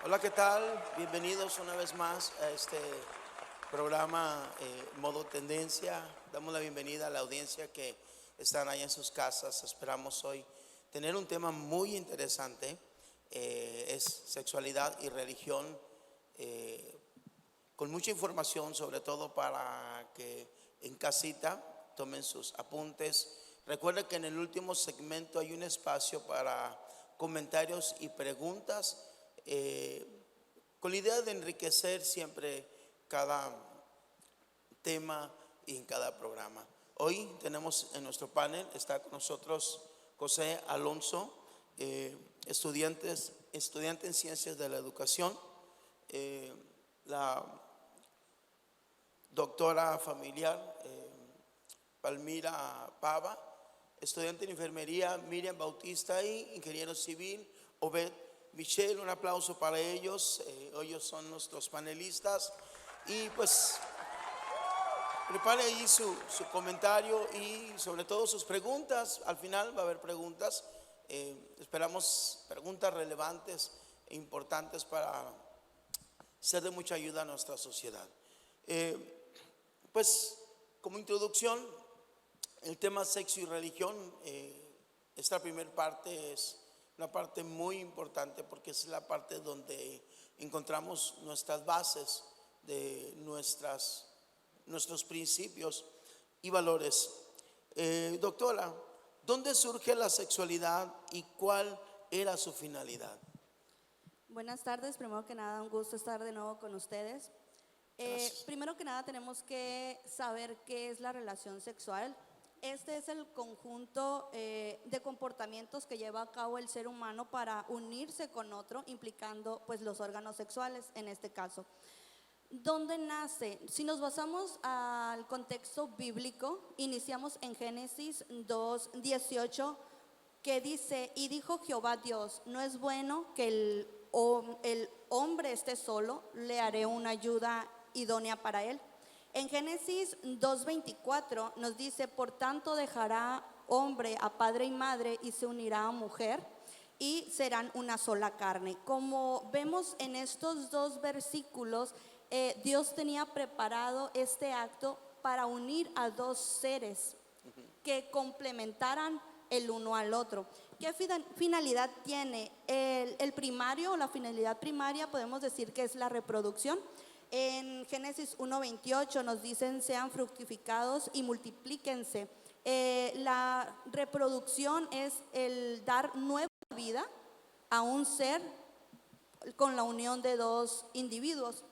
Hola, ¿qué tal? Bienvenidos una vez más a este programa Modo Tendencia. Damos la bienvenida a la audiencia que están ahí en sus casas. Esperamos hoy tener un tema muy interesante. Es sexualidad y religión, con mucha información, sobre todo para que en casita tomen sus apuntes. Recuerden que en el último segmento hay un espacio para comentarios y preguntas, con la idea de enriquecer siempre cada tema y en cada programa. Hoy tenemos en nuestro panel, está con nosotros José Alonso, estudiante en Ciencias de la Educación, la doctora familiar Palmira Pava, estudiante en enfermería Miriam Bautista y ingeniero civil Obed Michelle. Un aplauso para ellos. Ellos son nuestros panelistas y pues prepare ahí su comentario y sobre todo sus preguntas. Al final va a haber preguntas. Esperamos preguntas relevantes e importantes para ser de mucha ayuda a nuestra sociedad. Pues como introducción, el tema sexo y religión, esta primera parte es una parte muy importante porque es la parte donde encontramos nuestras bases de nuestros principios y valores. Doctora, ¿dónde surge la sexualidad y cuál era su finalidad? Buenas tardes, primero que nada un gusto estar de nuevo con ustedes. Primero que nada tenemos que saber qué es la relación sexual. Este es el conjunto de comportamientos que lleva a cabo el ser humano para unirse con otro, implicando pues los órganos sexuales en este caso. ¿Dónde nace? Si nos basamos al contexto bíblico, iniciamos en Génesis 2:18, que dice: y dijo Jehová Dios, no es bueno que el hombre esté solo, le haré una ayuda idónea para él. En Génesis 2:24 nos dice: por tanto dejará hombre a padre y madre y se unirá a mujer y serán una sola carne. Como vemos en estos dos versículos, Dios tenía preparado este acto para unir a dos seres que complementaran el uno al otro. ¿Qué finalidad tiene? El primario, la finalidad primaria podemos decir que es la reproducción. En Génesis 1:28 nos dicen: sean fructificados y multiplíquense. La reproducción es el dar nueva vida a un ser con la unión de dos individuos.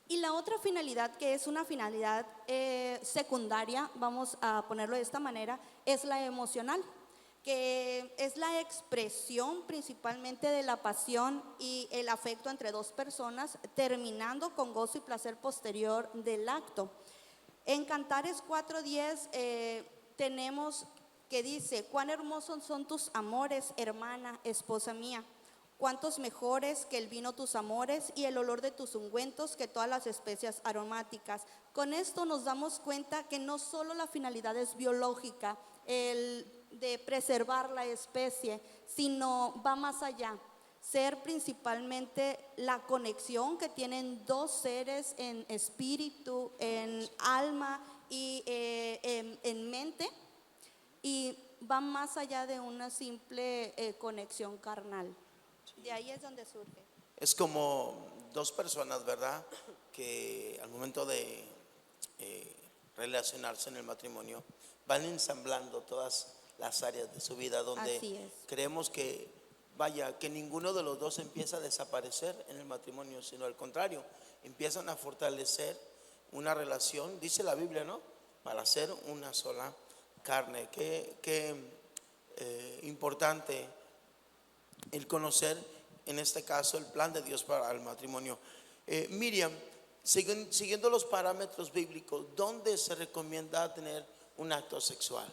Y la otra finalidad, que es una finalidad secundaria, vamos a ponerlo de esta manera, es la emocional, que es la expresión principalmente de la pasión y el afecto entre dos personas, terminando con gozo y placer posterior del acto. En Cantares 4:10 tenemos que dice: cuán hermosos son tus amores, hermana, esposa mía. Cuántos mejores que el vino tus amores y el olor de tus ungüentos que todas las especias aromáticas. Con esto nos damos cuenta que no solo la finalidad es biológica, el de preservar la especie, sino va más allá. Ser principalmente la conexión que tienen dos seres en espíritu, en alma y en mente, y va más allá de una simple conexión carnal. De ahí es donde surge. Es como dos personas, ¿verdad?, que al momento de relacionarse en el matrimonio van ensamblando todas las áreas de su vida, donde creemos que, vaya, que ninguno de los dos empieza a desaparecer en el matrimonio, sino al contrario, empiezan a fortalecer una relación, dice la Biblia, ¿no?, para ser una sola carne. Qué importante el conocer, en este caso, el plan de Dios para el matrimonio. Miriam, siguiendo los parámetros bíblicos, ¿dónde se recomienda tener un acto sexual?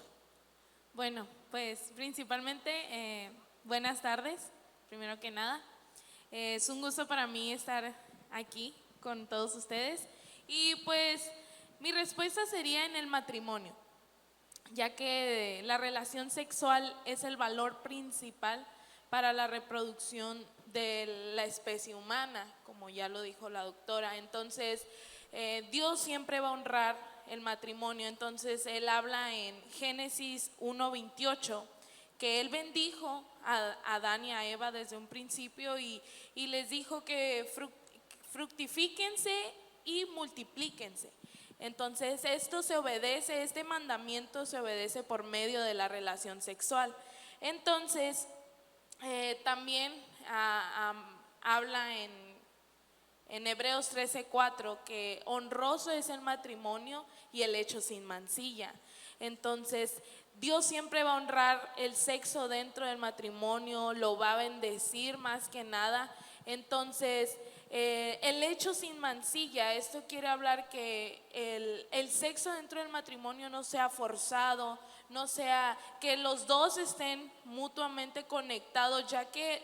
Bueno, pues principalmente, buenas tardes, primero que nada. Es un gusto para mí estar aquí con todos ustedes. Y pues mi respuesta sería en el matrimonio, ya que la relación sexual es el valor principal para la reproducción de la especie humana, como ya lo dijo la doctora. Entonces, Dios siempre va a honrar el matrimonio. Entonces, Él habla en Génesis 1:28, que Él bendijo a Adán y a Eva desde un principio y les dijo que fructifíquense y multiplíquense. Entonces este mandamiento se obedece por medio de la relación sexual. Entonces también habla en Hebreos 13:4 que honroso es el matrimonio y el hecho sin mancilla. Entonces Dios siempre va a honrar el sexo dentro del matrimonio, lo va a bendecir más que nada. Entonces el hecho sin mancilla, esto quiere hablar que el sexo dentro del matrimonio no sea forzado, no sea que los dos estén mutuamente conectados, ya que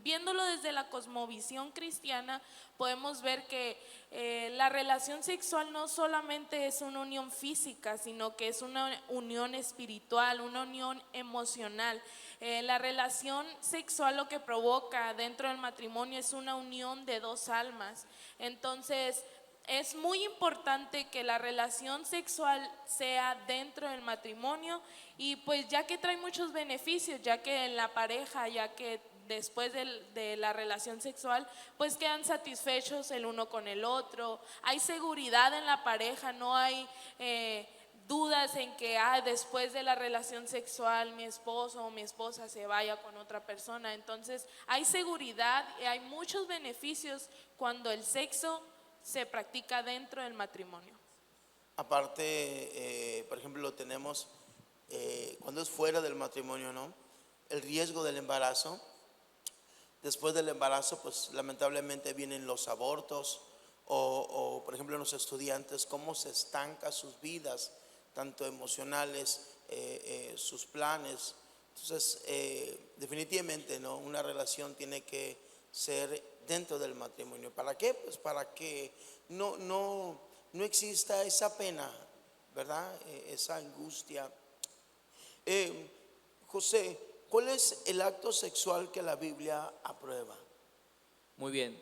viéndolo desde la cosmovisión cristiana, podemos ver que la relación sexual no solamente es una unión física, sino que es una unión espiritual, una unión emocional. La relación sexual lo que provoca dentro del matrimonio es una unión de dos almas. Entonces, es muy importante que la relación sexual sea dentro del matrimonio y pues ya que trae muchos beneficios, ya que en la pareja, ya que después de la relación sexual, pues quedan satisfechos el uno con el otro, hay seguridad en la pareja, no hay dudas en que después de la relación sexual mi esposo o mi esposa se vaya con otra persona. Entonces hay seguridad y hay muchos beneficios cuando el sexo se practica dentro del matrimonio. Aparte, por ejemplo, tenemos cuando es fuera del matrimonio, ¿no? El riesgo del embarazo. Después del embarazo, pues lamentablemente vienen los abortos o por ejemplo, los estudiantes, cómo se estanca sus vidas, tanto emocionales, sus planes. Entonces, definitivamente, ¿no? Una relación tiene que ser dentro del matrimonio. ¿Para qué? Pues para que no exista esa pena, ¿verdad? Esa angustia. José, ¿cuál es el acto sexual que la Biblia aprueba? Muy bien.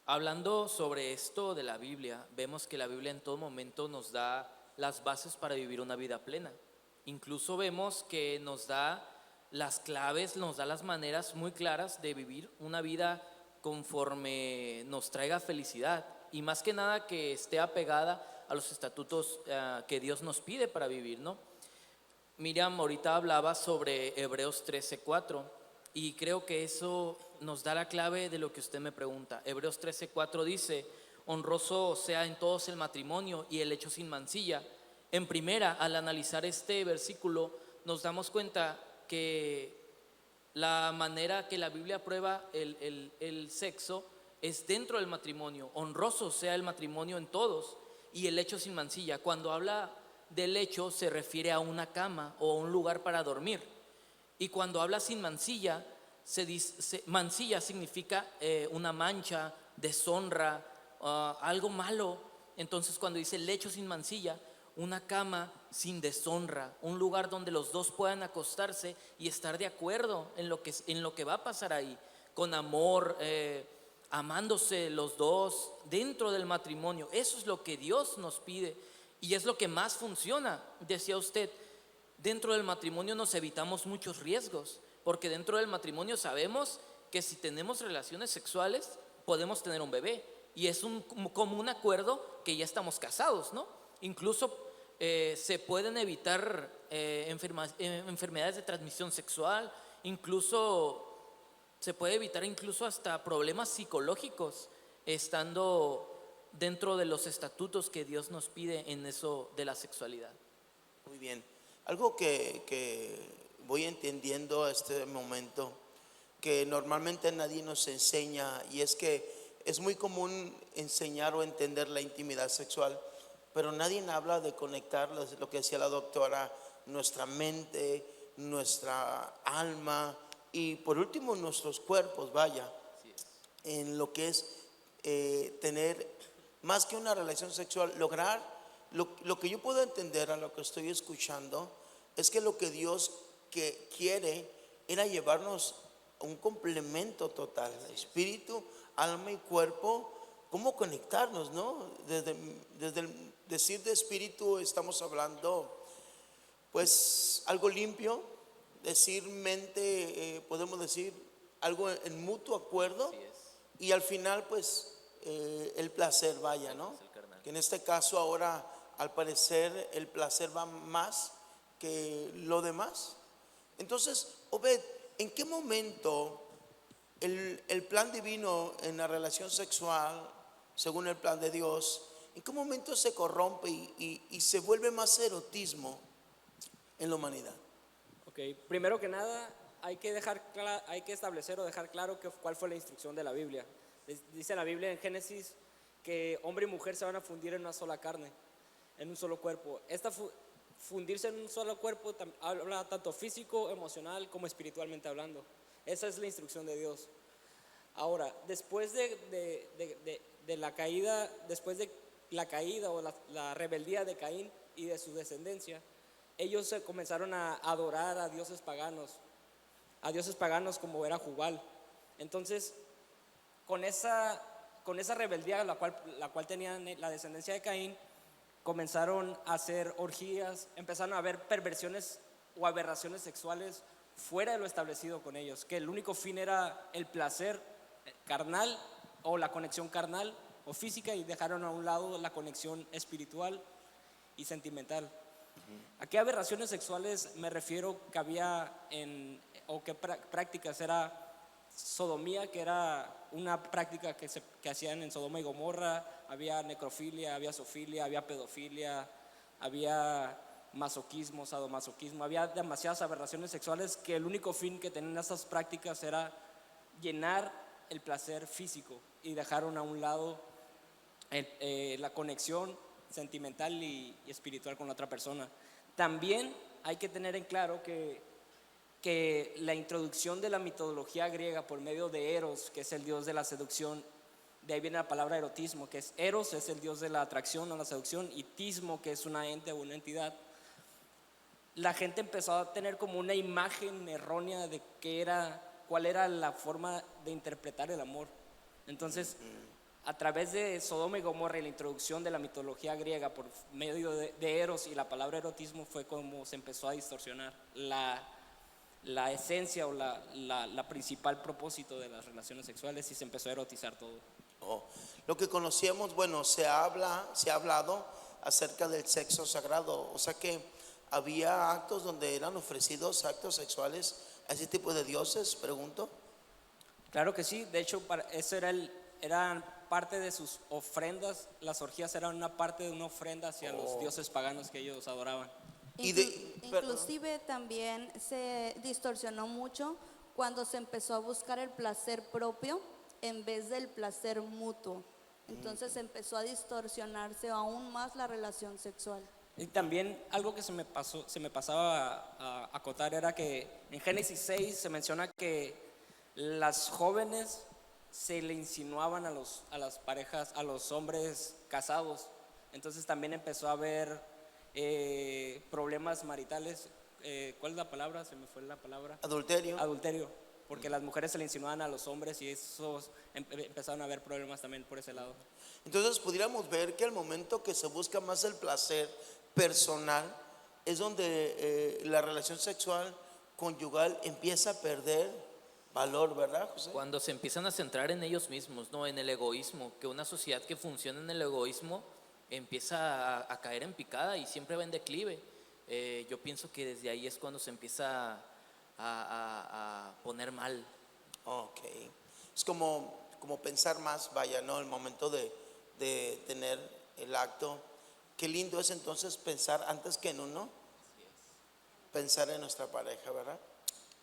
Hablando sobre esto de la Biblia, vemos que la Biblia en todo momento nos da las bases para vivir una vida plena. Incluso vemos que nos da las claves, nos da las maneras muy claras de vivir una vida conforme nos traiga felicidad y más que nada que esté apegada a los estatutos que Dios nos pide para vivir, ¿no? Miriam ahorita hablaba sobre Hebreos 13:4 y creo que eso nos da la clave de lo que usted me pregunta. Hebreos 13:4 dice: honroso sea en todos el matrimonio y el hecho sin mancilla. En primera, al analizar este versículo, nos damos cuenta que la manera que la Biblia aprueba el sexo es dentro del matrimonio. Honroso sea el matrimonio en todos y el hecho sin mancilla. Cuando habla del hecho se refiere a una cama o a un lugar para dormir. Y cuando habla sin mancilla, mancilla significa una mancha, deshonra, algo malo. Entonces cuando dice lecho sin mancilla, una cama sin deshonra, un lugar donde los dos puedan acostarse y estar de acuerdo en lo que va a pasar ahí, con amor, amándose los dos dentro del matrimonio. Eso es lo que Dios nos pide y es lo que más funciona. Decía usted, dentro del matrimonio nos evitamos muchos riesgos, porque dentro del matrimonio sabemos que si tenemos relaciones sexuales podemos tener un bebé y es como un acuerdo que ya estamos casados, ¿no? Incluso se pueden evitar enfermedades de transmisión sexual, incluso se puede evitar incluso hasta problemas psicológicos estando dentro de los estatutos que Dios nos pide en eso de la sexualidad. Muy bien. Algo que voy entendiendo a este momento, que normalmente nadie nos enseña, y es que es muy común enseñar o entender la intimidad sexual, pero nadie habla de conectar, lo que decía la doctora, nuestra mente, nuestra alma y por último nuestros cuerpos, vaya, en lo que es tener más que una relación sexual, lograr lo que yo puedo entender a lo que estoy escuchando, es que lo que Dios quiere era llevarnos a un complemento total, espíritu, alma y cuerpo. ¿Cómo conectarnos, no? Desde el decir de espíritu estamos hablando, pues, algo limpio. Decir mente, podemos decir algo en mutuo acuerdo. Y al final, pues, el placer vaya, ¿no? Que en este caso ahora, al parecer, el placer va más que lo demás. Entonces, Obed, ¿en qué momento el plan divino en la relación sexual, según el plan de Dios, en qué momento se corrompe y se vuelve más erotismo en la humanidad? Ok, primero que nada hay que establecer o dejar claro cuál fue la instrucción de la Biblia. Dice la Biblia en Génesis que hombre y mujer se van a fundir en una sola carne, en un solo cuerpo. Fundirse en un solo cuerpo habla tanto físico, emocional como espiritualmente hablando. Esa es la instrucción de Dios. Ahora, después de la caída, o la rebeldía de Caín y de su descendencia, ellos comenzaron a adorar a dioses paganos como era Jubal. Entonces, con esa rebeldía la cual tenían la descendencia de Caín, comenzaron a hacer orgías, empezaron a haber perversiones o aberraciones sexuales fuera de lo establecido con ellos, que el único fin era el placer carnal o la conexión carnal o física, y dejaron a un lado la conexión espiritual y sentimental. ¿A qué aberraciones sexuales me refiero que había o qué prácticas? Era sodomía, que era una práctica que hacían en Sodoma y Gomorra. Había necrofilia, había zoofilia, había pedofilia, había masoquismo, sadomasoquismo. Había demasiadas aberraciones sexuales que el único fin que tenían esas prácticas era llenar el placer físico, y dejaron a un lado la conexión sentimental y espiritual con la otra persona. También hay que tener en claro que la introducción de la mitología griega por medio de Eros, que es el dios de la seducción, de ahí viene la palabra erotismo, que es Eros, es el dios de la atracción o la seducción, y tismo, que es una ente o una entidad. La gente empezó a tener como una imagen errónea de cuál era la forma de interpretar el amor. Entonces, a través de Sodoma y Gomorra y la introducción de la mitología griega por medio de Eros y la palabra erotismo, fue como se empezó a distorsionar la esencia o la principal propósito de las relaciones sexuales, y se empezó a erotizar todo. Lo que conocíamos, bueno, se ha hablado acerca del sexo sagrado, o sea que había actos donde eran ofrecidos actos sexuales a ese tipo de dioses, pregunto. Claro que sí, de hecho eso eran parte de sus ofrendas. Las orgías eran una parte de una ofrenda hacia los dioses paganos que ellos adoraban. Inclusive también se distorsionó mucho cuando se empezó a buscar el placer propio en vez del placer mutuo. Entonces empezó a distorsionarse aún más la relación sexual. Y también algo que se me pasaba a acotar era que en Génesis 6 se menciona que las jóvenes se le insinuaban a las parejas, a los hombres casados. Entonces también empezó a haber problemas maritales. ¿Cuál es la palabra? Se me fue la palabra. Adulterio, porque las mujeres se le insinuaban a los hombres, y esos empezaron a haber problemas también por ese lado. Entonces pudiéramos ver que al momento que se busca más el placer personal, es donde la relación sexual conyugal empieza a perder valor, ¿verdad, José? Cuando se empiezan a centrar en ellos mismos, no en el egoísmo, que una sociedad que funciona en el egoísmo empieza a caer en picada y siempre va en declive. Yo pienso que desde ahí es cuando se empieza a poner mal. Ok, es como pensar más, vaya, ¿no? El momento de tener el acto. Qué lindo es entonces pensar antes que en uno, pensar en nuestra pareja, ¿verdad?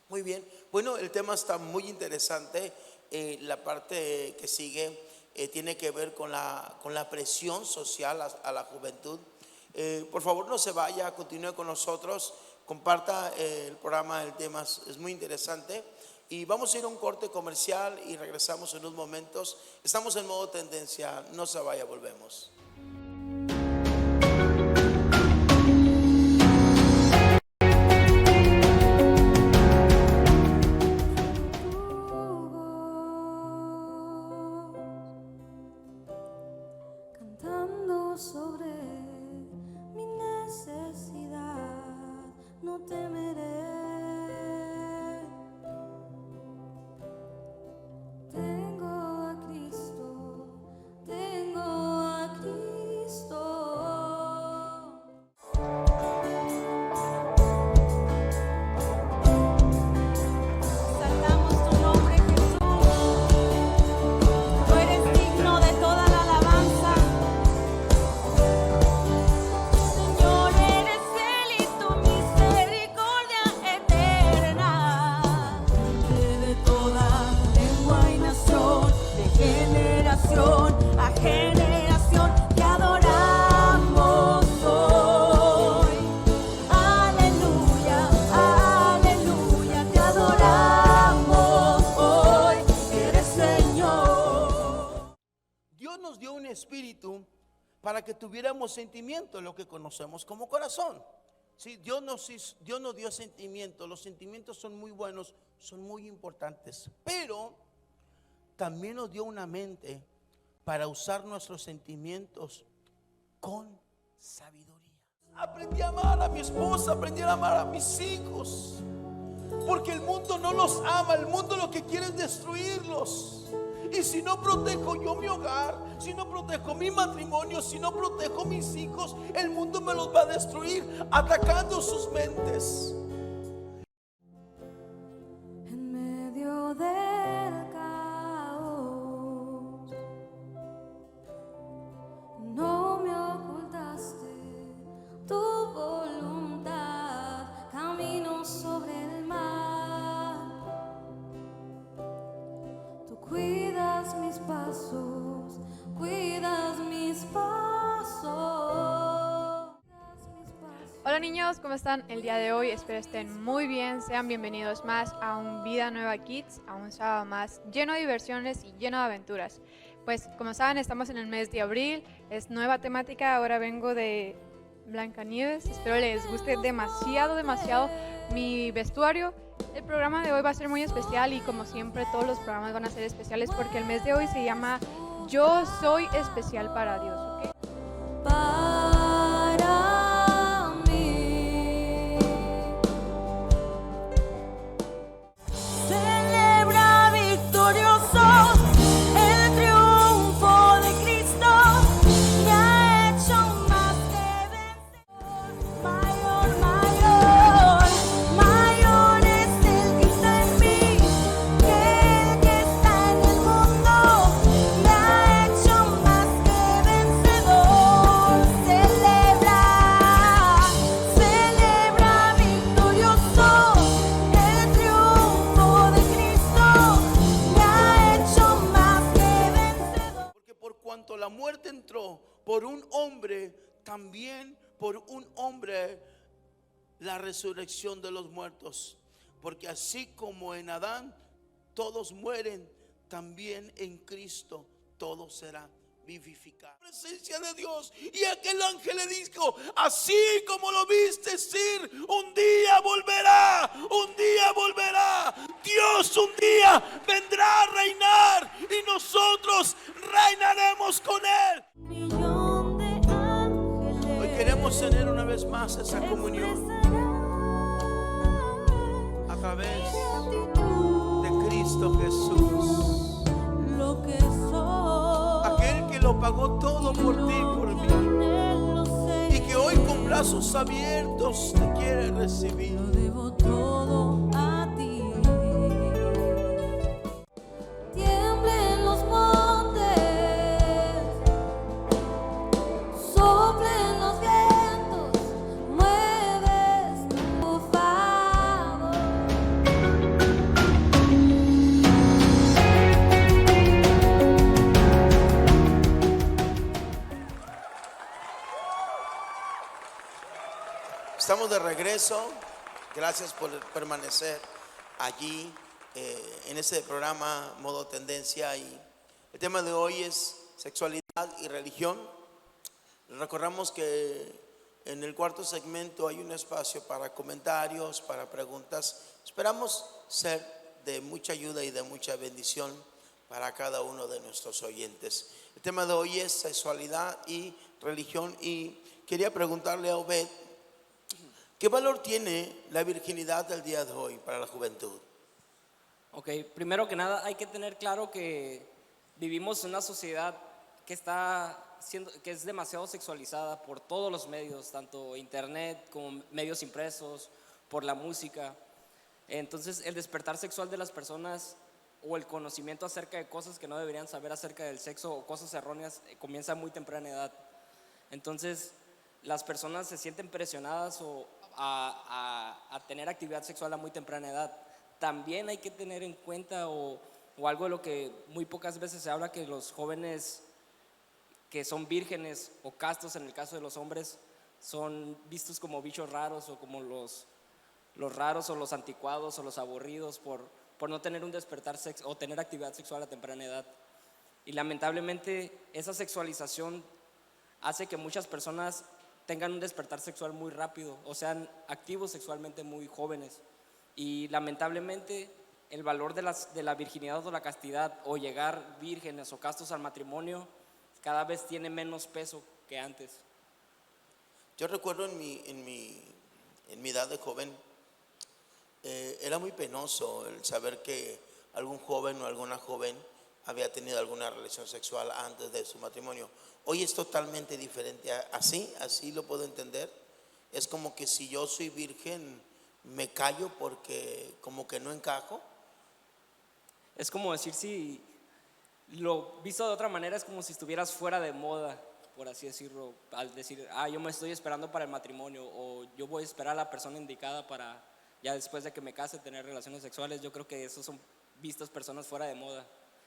Muy bien, bueno, el tema está muy interesante. La parte que sigue tiene que ver con la presión social a la juventud. Por favor, no se vaya, continúe con nosotros, comparta el programa, el tema es muy interesante. Y vamos a ir a un corte comercial y regresamos en unos momentos. Estamos en modo tendencia, no se vaya, volvemos. para que tuviéramos sentimientos, lo que conocemos como corazón. Sí, Dios nos dio sentimientos. Los sentimientos son muy buenos, son muy importantes, pero también nos dio una mente para usar nuestros sentimientos con sabiduría. Aprendí a amar a mi esposa, aprendí a amar a mis hijos, porque el mundo no los ama, el mundo lo que quiere es destruirlos. Y si no protejo yo mi hogar, si no protejo mi matrimonio, si no protejo mis hijos, el mundo me los va a destruir, atacando sus mentes. En medio del caos, no me ocultaste tu voluntad, camino sobre el mar. Tú cuidas mis pasos, cuidas mis pasos. Hola niños, ¿cómo están el día de hoy? Espero estén muy bien. Sean bienvenidos más a un Vida Nueva Kids, a un sábado más lleno de diversiones y lleno de aventuras. Pues como saben, estamos en el mes de abril, es nueva temática, ahora vengo de Blancanieves. Espero les guste demasiado mi vestuario. El programa de hoy va a ser muy especial y como siempre todos los programas van a ser especiales porque el mes de hoy se llama Yo Soy Especial para Dios, ¿ok? Para mí, celebra victorioso el triunfo de Cristo, me ha hecho más que vencedor. Mayor es el que está en mí que el que está en el mundo, me ha hecho más que vencedor. Celebra victorioso el triunfo de Cristo, me ha hecho más que vencedor. Porque por cuanto la muerte entró por un hombre, también por un hombre la resurrección de los muertos. Porque así como en Adán todos mueren, también en Cristo todo será vivificado. La presencia de Dios, y aquel ángel le dijo: así como lo viste ir, un día volverá, un día volverá. Dios un día vendrá a reinar y nosotros reinaremos con él. Millón de ángeles Hoy queremos tener una vez más esa comunión a través de Cristo Jesús, lo que soy, aquel que lo pagó todo por ti y por mí, lo sé, y que hoy con brazos abiertos te quiere recibir. lo debo todo a ti. Tiemblen los montes, soplen los vientos, mueves tu favor. Estamos de regreso. Gracias por permanecer allí en este programa Modo Tendencia. Y el tema de hoy es sexualidad y religión. Recordamos que en el cuarto segmento hay un espacio para comentarios, para preguntas. Esperamos ser de mucha ayuda y de mucha bendición para cada uno de nuestros oyentes. El tema de hoy es sexualidad y religión, y quería preguntarle a Obed: ¿qué valor tiene la virginidad del día de hoy para la juventud? Ok, primero que nada hay que tener claro que vivimos en una sociedad que que es demasiado sexualizada por todos los medios, tanto internet como medios impresos, por la música. Entonces el despertar sexual de las personas o el conocimiento acerca de cosas que no deberían saber acerca del sexo o cosas erróneas comienza a muy temprana edad. Entonces las personas se sienten presionadas a tener actividad sexual a muy temprana edad. También hay que tener en cuenta o algo de lo que muy pocas veces se habla, que los jóvenes que son vírgenes o castos en el caso de los hombres son vistos como bichos raros o como los raros o los anticuados o los aburridos por no tener un despertar sexo o tener actividad sexual a temprana edad. Y lamentablemente esa sexualización hace que muchas personas tengan un despertar sexual muy rápido o sean activos sexualmente muy jóvenes. Y lamentablemente el valor de la virginidad o la castidad o llegar vírgenes o castos al matrimonio cada vez tiene menos peso que antes. Yo recuerdo en mi edad de joven, era muy penoso el saber que algún joven o alguna joven había tenido alguna relación sexual antes de su matrimonio. Hoy es totalmente diferente. Así lo puedo entender. Es como que si yo soy virgen, me callo porque como que no encajo. Es como decir, si lo visto de otra manera, es como si estuvieras fuera de moda, por así decirlo, al decir, yo me estoy esperando para el matrimonio, o yo voy a esperar a la persona indicada para ya después de que me case tener relaciones sexuales. Yo creo que esos son vistas personas fuera de moda.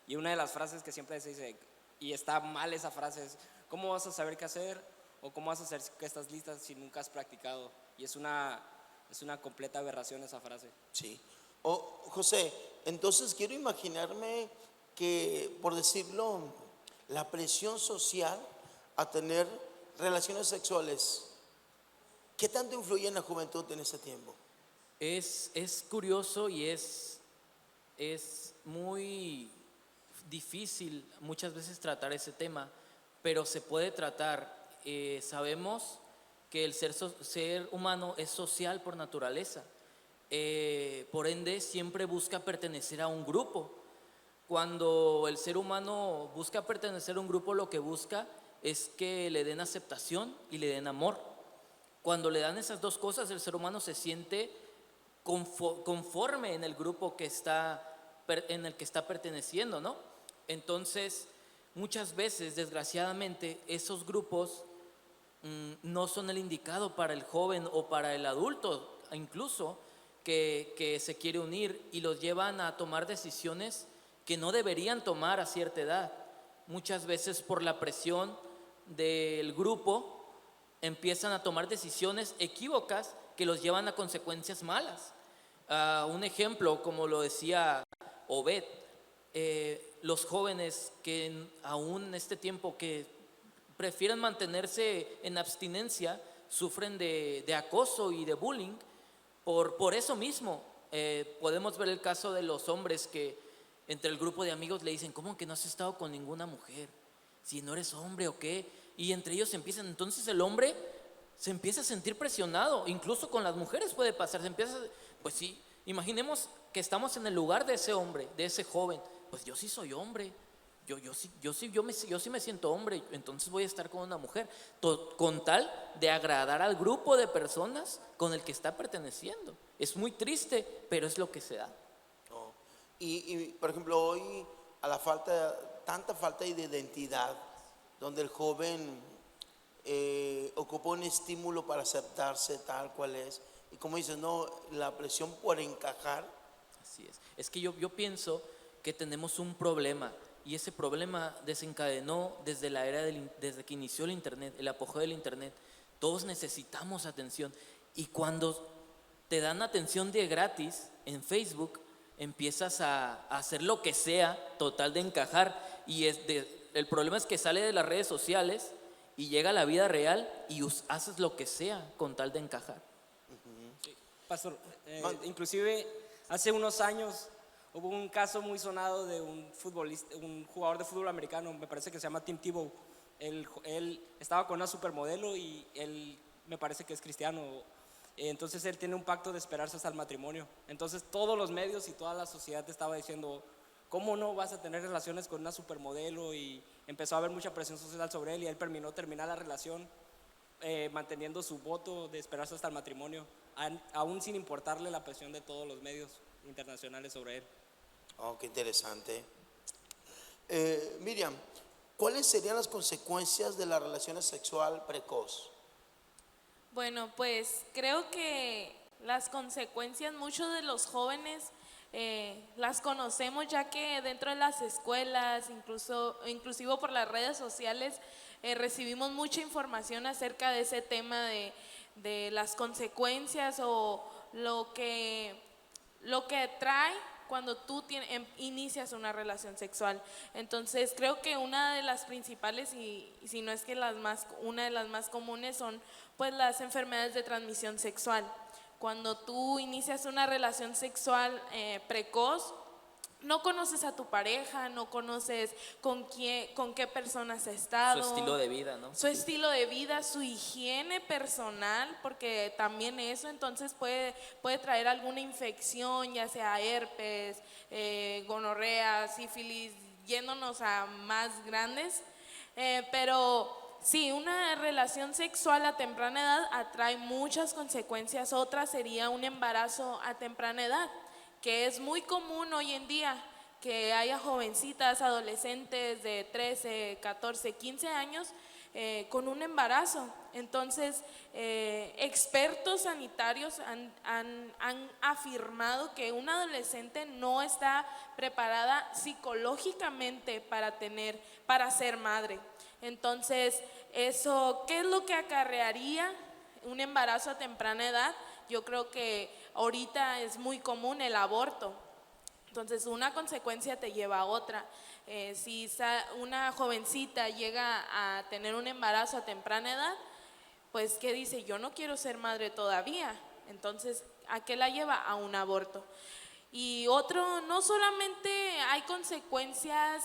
Y una de las frases que siempre se dice, y está mal esa frase, es: ¿cómo vas a saber qué hacer? O ¿cómo vas a hacer que estás lista si nunca has practicado? Y es una completa aberración esa frase. Sí. José, entonces quiero imaginarme que, por decirlo, la presión social a tener relaciones sexuales, ¿qué tanto influye en la juventud en ese tiempo? Es curioso y es muy difícil muchas veces tratar ese tema, pero se puede tratar. Sabemos que el ser humano es social por naturaleza, por ende siempre busca pertenecer a un grupo. Cuando el ser humano busca pertenecer a un grupo, lo que busca es que le den aceptación y le den amor. Cuando le dan esas dos cosas, el ser humano se siente conforme en el grupo en el que está perteneciendo, ¿no? Entonces, muchas veces, desgraciadamente, esos grupos no son el indicado para el joven o para el adulto, incluso que se quiere unir, y los llevan a tomar decisiones que no deberían tomar a cierta edad. Muchas veces, por la presión del grupo, empiezan a tomar decisiones equívocas que los llevan a consecuencias malas. Un ejemplo, como lo decía Obed, los jóvenes que aún en este tiempo que prefieren mantenerse en abstinencia sufren de acoso y de bullying por eso mismo. Podemos ver el caso de los hombres que entre el grupo de amigos le dicen: ¿cómo que no has estado con ninguna mujer? Si no eres hombre o qué. Y entre ellos empiezan, entonces el hombre se empieza a sentir presionado, incluso con las mujeres puede pasar, pues sí, imaginemos que estamos en el lugar de ese hombre, de ese joven. Pues yo sí soy hombre, yo sí me siento hombre, entonces voy a estar con una mujer, con tal de agradar al grupo de personas con el que está perteneciendo. Es muy triste, pero es lo que se da. Oh. Y por ejemplo, hoy a tanta falta de identidad, donde el joven ocupa un estímulo para aceptarse tal cual es, y como dices, no, la presión por encajar. Así es que yo pienso que tenemos un problema, y ese problema desencadenó desde que inició el internet, el apogeo del internet. Todos necesitamos atención, y cuando te dan atención de gratis en Facebook, empiezas a hacer lo que sea, total de encajar, y el problema es que sale de las redes sociales y llega a la vida real y haces lo que sea con tal de encajar. Pastor, inclusive hace unos años hubo un caso muy sonado de un jugador de fútbol americano, me parece que se llama Tim Tebow. Él estaba con una supermodelo y él me parece que es cristiano. Entonces él tiene un pacto de esperarse hasta el matrimonio. Entonces todos los medios y toda la sociedad estaba diciendo: ¿cómo no vas a tener relaciones con una supermodelo? Y empezó a haber mucha presión social sobre él, y él terminar la relación manteniendo su voto de esperarse hasta el matrimonio, aún sin importarle la presión de todos los medios internacionales sobre él. Oh, qué interesante. Miriam, ¿cuáles serían las consecuencias de la relación sexual precoz? Bueno, pues creo que las consecuencias, muchos de los jóvenes las conocemos, ya que dentro de las escuelas, inclusive por las redes sociales, recibimos mucha información acerca de ese tema de las consecuencias o lo que trae cuando tú inicias una relación sexual. Entonces creo que una de las principales, y si no es que una de las más comunes, son pues las enfermedades de transmisión sexual. Cuando tú inicias una relación sexual precoz, no conoces a tu pareja, no conoces con qué personas ha estado. Su estilo de vida, ¿no? Su estilo de vida, su higiene personal, porque también eso entonces puede traer alguna infección, ya sea herpes, gonorrea, sífilis, yéndonos a más grandes. Pero sí, una relación sexual a temprana edad atrae muchas consecuencias. Otra sería un embarazo a temprana edad, que es muy común hoy en día que haya jovencitas, adolescentes de 13, 14, 15 años con un embarazo. Entonces, expertos sanitarios han afirmado que una adolescente no está preparada psicológicamente para ser madre. Entonces, eso, ¿qué es lo que acarrearía un embarazo a temprana edad? Yo creo que ahorita es muy común el aborto. Entonces, una consecuencia te lleva a otra. Si una jovencita llega a tener un embarazo a temprana edad, pues ¿qué dice? Yo no quiero ser madre todavía. Entonces, ¿a qué la lleva? A un aborto. Y otro, no solamente hay consecuencias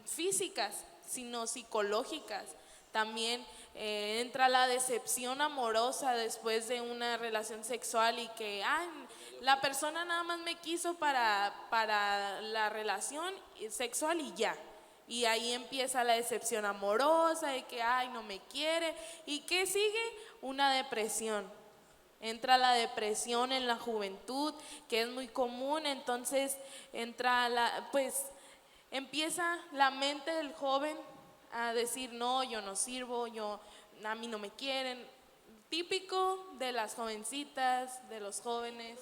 físicas, sino psicológicas. También entra la decepción amorosa después de una relación sexual y que la persona nada más me quiso para la relación sexual y ya. Y ahí empieza la decepción amorosa de que no me quiere. ¿Y qué sigue? Una depresión. Entra la depresión en la juventud, que es muy común. Entonces empieza la mente del joven a decir, no, yo no sirvo, a mí no me quieren. Típico de las jovencitas, de los jóvenes.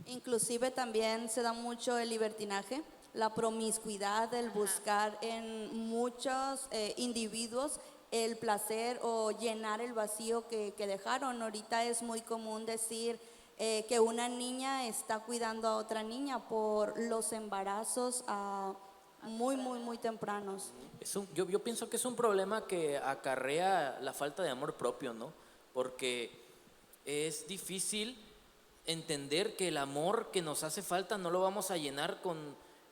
Inclusive también se da mucho el libertinaje, la promiscuidad, el buscar en muchos individuos el placer o llenar el vacío que dejaron. Ahorita es muy común decir que una niña está cuidando a otra niña por los embarazos muy tempranos. Yo pienso que es un problema que acarrea la falta de amor propio, ¿no? Porque es difícil entender que el amor que nos hace falta no lo vamos a llenar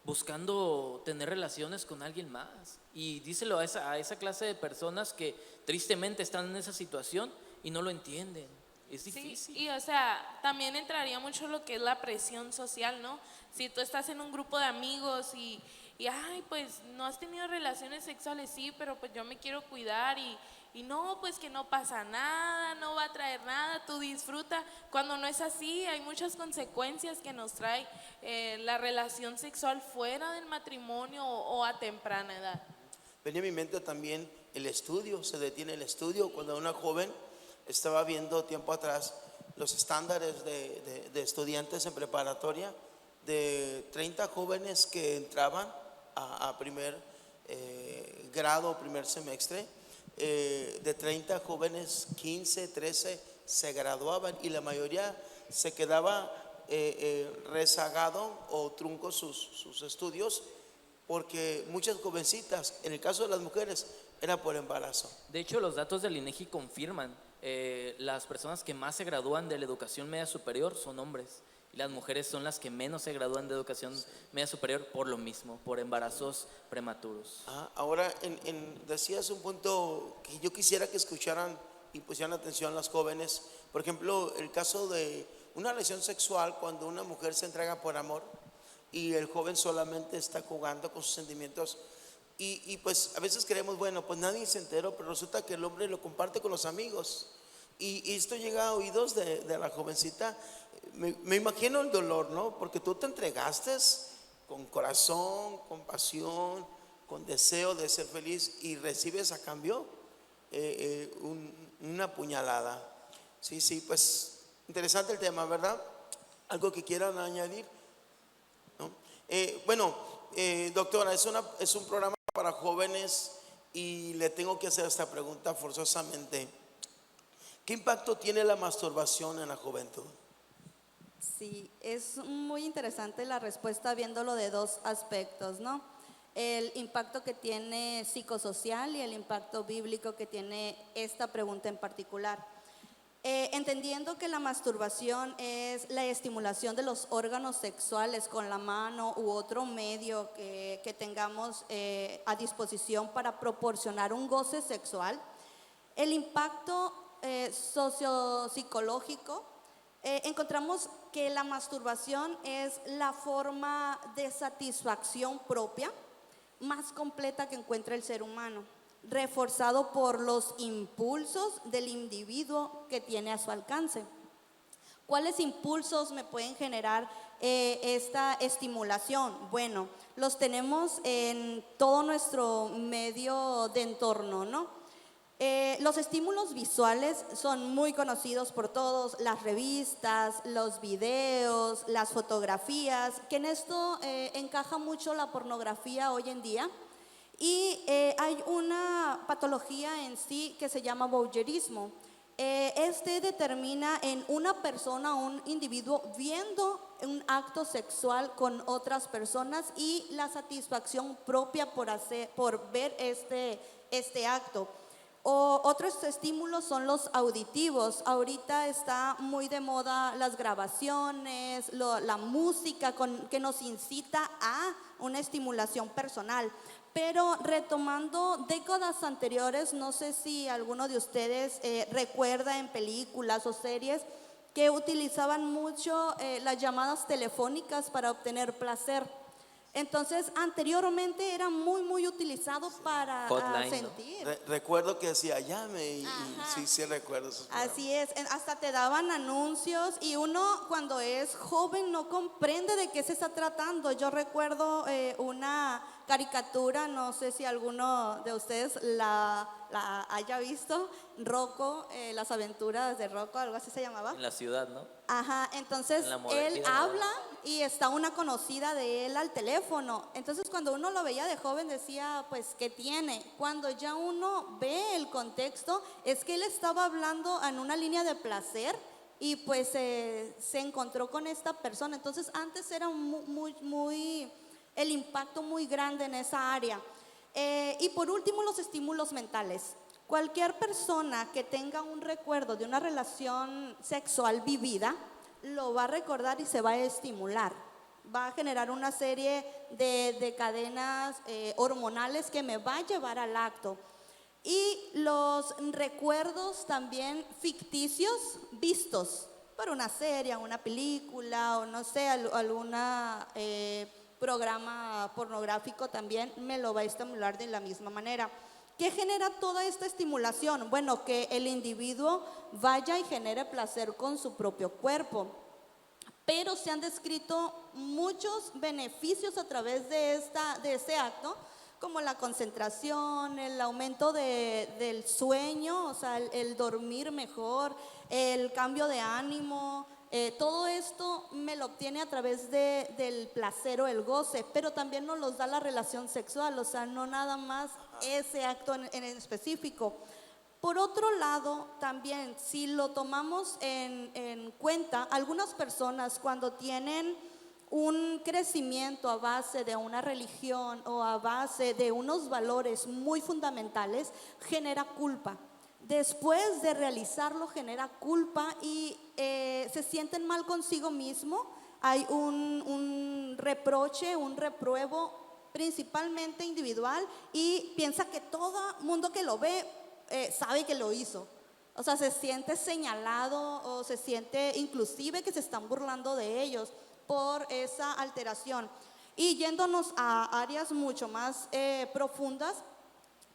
buscando tener relaciones con alguien más. Y díselo a esa clase de personas que tristemente están en esa situación y no lo entienden. Es difícil. Sí, y o sea, también entraría mucho lo que es la presión social, ¿no? Si tú estás en un grupo de amigos y pues no has tenido relaciones sexuales, sí, pero pues yo me quiero cuidar y no, pues que no pasa nada, no va a traer nada, tú disfruta. Cuando no es así, hay muchas consecuencias que nos trae la relación sexual fuera del matrimonio o a temprana edad. Venía a mi mente también el estudio, se detiene el estudio. Cuando una joven estaba viendo tiempo atrás los estándares de estudiantes en preparatoria, de 30 jóvenes que entraban a primer grado, primer semestre, de 30 jóvenes, 15, 13 se graduaban y la mayoría se quedaba rezagado o trunco sus estudios, porque muchas jovencitas, en el caso de las mujeres, era por embarazo. De hecho, los datos del INEGI confirman las personas que más se gradúan de la educación media superior son hombres. Y las mujeres son las que menos se gradúan de educación media superior por lo mismo, por embarazos prematuros. Ahora, decías un punto que yo quisiera que escucharan y pusieran atención las jóvenes. Por ejemplo, el caso de una relación sexual cuando una mujer se entrega por amor y el joven solamente está jugando con sus sentimientos. Y pues a veces creemos, bueno, pues nadie se enteró, pero resulta que el hombre lo comparte con los amigos. Y esto llega a oídos de la jovencita. Me imagino el dolor, ¿no? Porque tú te entregaste con corazón, con pasión, con deseo de ser feliz y recibes a cambio una puñalada. Sí, pues interesante el tema, ¿verdad? ¿Algo que quieran añadir? ¿No? Doctora, es un programa para jóvenes y le tengo que hacer esta pregunta forzosamente. ¿Qué impacto tiene la masturbación en la juventud? Sí, es muy interesante la respuesta viéndolo de dos aspectos, ¿no? El impacto que tiene psicosocial y el impacto bíblico que tiene esta pregunta en particular. Entendiendo que la masturbación es la estimulación de los órganos sexuales con la mano u otro medio que tengamos a disposición para proporcionar un goce sexual, el impacto sociopsicológico, encontramos que la masturbación es la forma de satisfacción propia más completa que encuentra el ser humano, reforzado por los impulsos del individuo que tiene a su alcance. ¿Cuáles impulsos me pueden generar esta estimulación? Bueno, los tenemos en todo nuestro medio de entorno, ¿no? Los estímulos visuales son muy conocidos por todos, las revistas, los videos, las fotografías, que en esto encaja mucho la pornografía hoy en día. Y hay una patología en sí que se llama voyeurismo. Este determina en una persona, un individuo, viendo un acto sexual con otras personas y la satisfacción propia por ver este acto. Otros estímulos son los auditivos. Ahorita está muy de moda las grabaciones, la música que nos incita a una estimulación personal. Pero retomando décadas anteriores, no sé si alguno de ustedes recuerda en películas o series que utilizaban mucho las llamadas telefónicas para obtener placer. Entonces, anteriormente era muy utilizado para Hotline, ¿no? sentir. Recuerdo que decía llame y Ajá. sí recuerdo esos Así es, hasta te daban anuncios y uno cuando es joven no comprende de qué se está tratando. Yo recuerdo una caricatura, no sé si alguno de ustedes la haya visto, Rocco, las aventuras de Rocco, algo así se llamaba. En la ciudad, ¿no? Ajá, entonces En la él vida habla y está una conocida de él al teléfono. Entonces cuando uno lo veía de joven decía, pues, ¿qué tiene? Cuando ya uno ve el contexto, es que él estaba hablando en una línea de placer y pues se encontró con esta persona. Entonces antes era el impacto muy grande en esa área. Y por último, los estímulos mentales. Cualquier persona que tenga un recuerdo de una relación sexual vivida, lo va a recordar y se va a estimular. Va a generar una serie de cadenas hormonales que me va a llevar al acto. Y los recuerdos también ficticios vistos por una serie, una película o no sé, alguna programa pornográfico también me lo va a estimular de la misma manera. ¿Qué genera toda esta estimulación? Bueno, que el individuo vaya y genere placer con su propio cuerpo. Pero se han descrito muchos beneficios a través de ese acto, como la concentración, el aumento del sueño, o sea, el dormir mejor, el cambio de ánimo. Todo esto me lo obtiene a través del placer o el goce, pero también nos los da la relación sexual, o sea, no nada más ese acto en específico. Por otro lado, también, si lo tomamos en cuenta, algunas personas cuando tienen un crecimiento a base de una religión o a base de unos valores muy fundamentales, genera culpa. Después de realizarlo genera culpa y se sienten mal consigo mismo. Hay un reproche, un repruebo principalmente individual y piensa que todo mundo que lo ve sabe que lo hizo. O sea, se siente señalado o se siente inclusive que se están burlando de ellos por esa alteración. Y yéndonos a áreas mucho más profundas,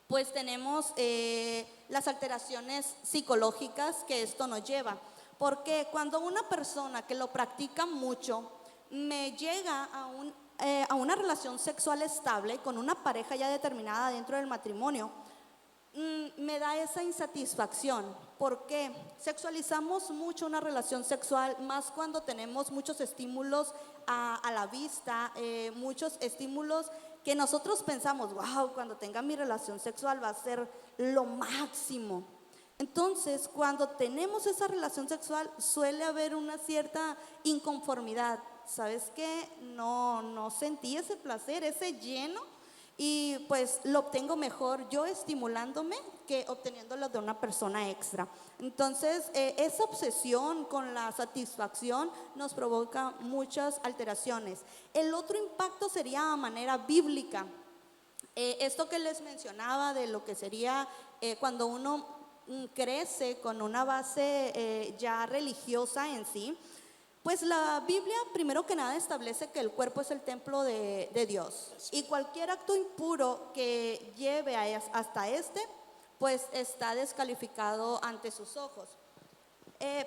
pues tenemos las alteraciones psicológicas que esto nos lleva. Porque cuando una persona que lo practica mucho me llega a una relación sexual estable con una pareja ya determinada dentro del matrimonio, me da esa insatisfacción. Porque sexualizamos mucho una relación sexual, más cuando tenemos muchos estímulos a la vista, muchos estímulos que nosotros pensamos, wow, cuando tenga mi relación sexual va a ser lo máximo. Entonces, cuando tenemos esa relación sexual, suele haber una cierta inconformidad. ¿Sabes qué? No sentí ese placer, ese lleno, y pues lo obtengo mejor yo estimulándome que obteniéndolo de una persona extra. Entonces, esa obsesión con la satisfacción nos provoca muchas alteraciones. El otro impacto sería a manera bíblica. Esto que les mencionaba de lo que sería cuando uno crece con una base ya religiosa en sí, pues la Biblia primero que nada establece que el cuerpo es el templo de Dios, y cualquier acto impuro que lleve hasta pues está descalificado ante sus ojos.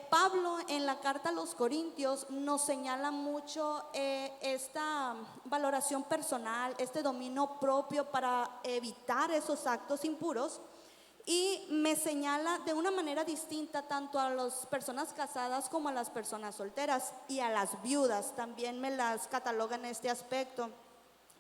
Pablo en la carta a los Corintios nos señala mucho esta valoración personal, este dominio propio para evitar esos actos impuros, y me señala de una manera distinta tanto a las personas casadas como a las personas solteras, y a las viudas también me las cataloga en este aspecto.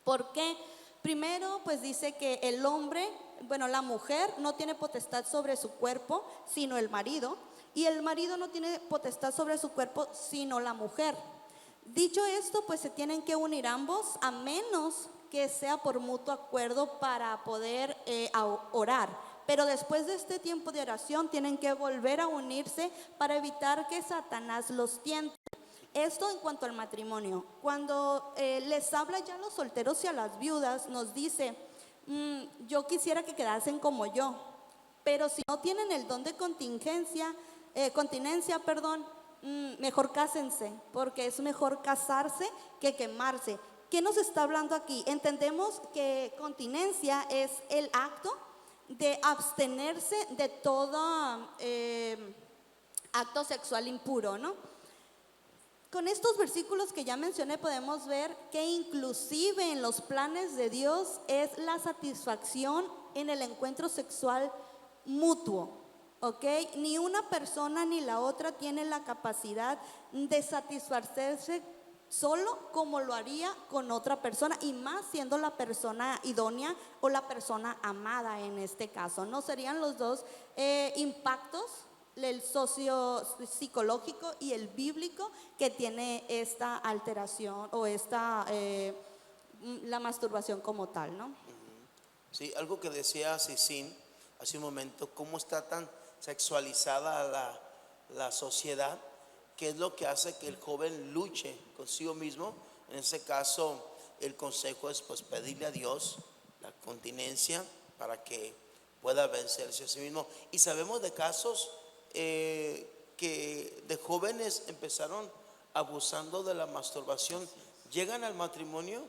¿Por qué? Primero, pues dice que el hombre, la mujer no tiene potestad sobre su cuerpo sino el marido, y el marido no tiene potestad sobre su cuerpo sino la mujer. Dicho esto, pues se tienen que unir ambos, a menos que sea por mutuo acuerdo para poder orar. Pero después de este tiempo de oración tienen que volver a unirse para evitar que Satanás los tiente. Esto en cuanto al matrimonio. Cuando les habla ya a los solteros y a las viudas, nos dice, yo quisiera que quedasen como yo, pero si no tienen el don de continencia, mejor cásense, porque es mejor casarse que quemarse. ¿Qué nos está hablando aquí? Entendemos que continencia es el acto de abstenerse de todo acto sexual impuro, ¿no? Con estos versículos que ya mencioné podemos ver que inclusive en los planes de Dios es la satisfacción en el encuentro sexual mutuo, ¿ok? Ni una persona ni la otra tiene la capacidad de satisfacerse solo como lo haría con otra persona, y más siendo la persona idónea o la persona amada en este caso. ¿No serían los dos impactos, el socio-psicológico y el bíblico, que tiene esta alteración o la masturbación como tal, ¿no? Sí, algo que decía Cicín hace un momento, cómo está tan sexualizada la sociedad, que es lo que hace que el joven luche consigo mismo. En ese caso, el consejo es pues pedirle a Dios la continencia para que pueda vencerse a sí mismo. Y sabemos de casos que de jóvenes empezaron abusando de la masturbación, llegan al matrimonio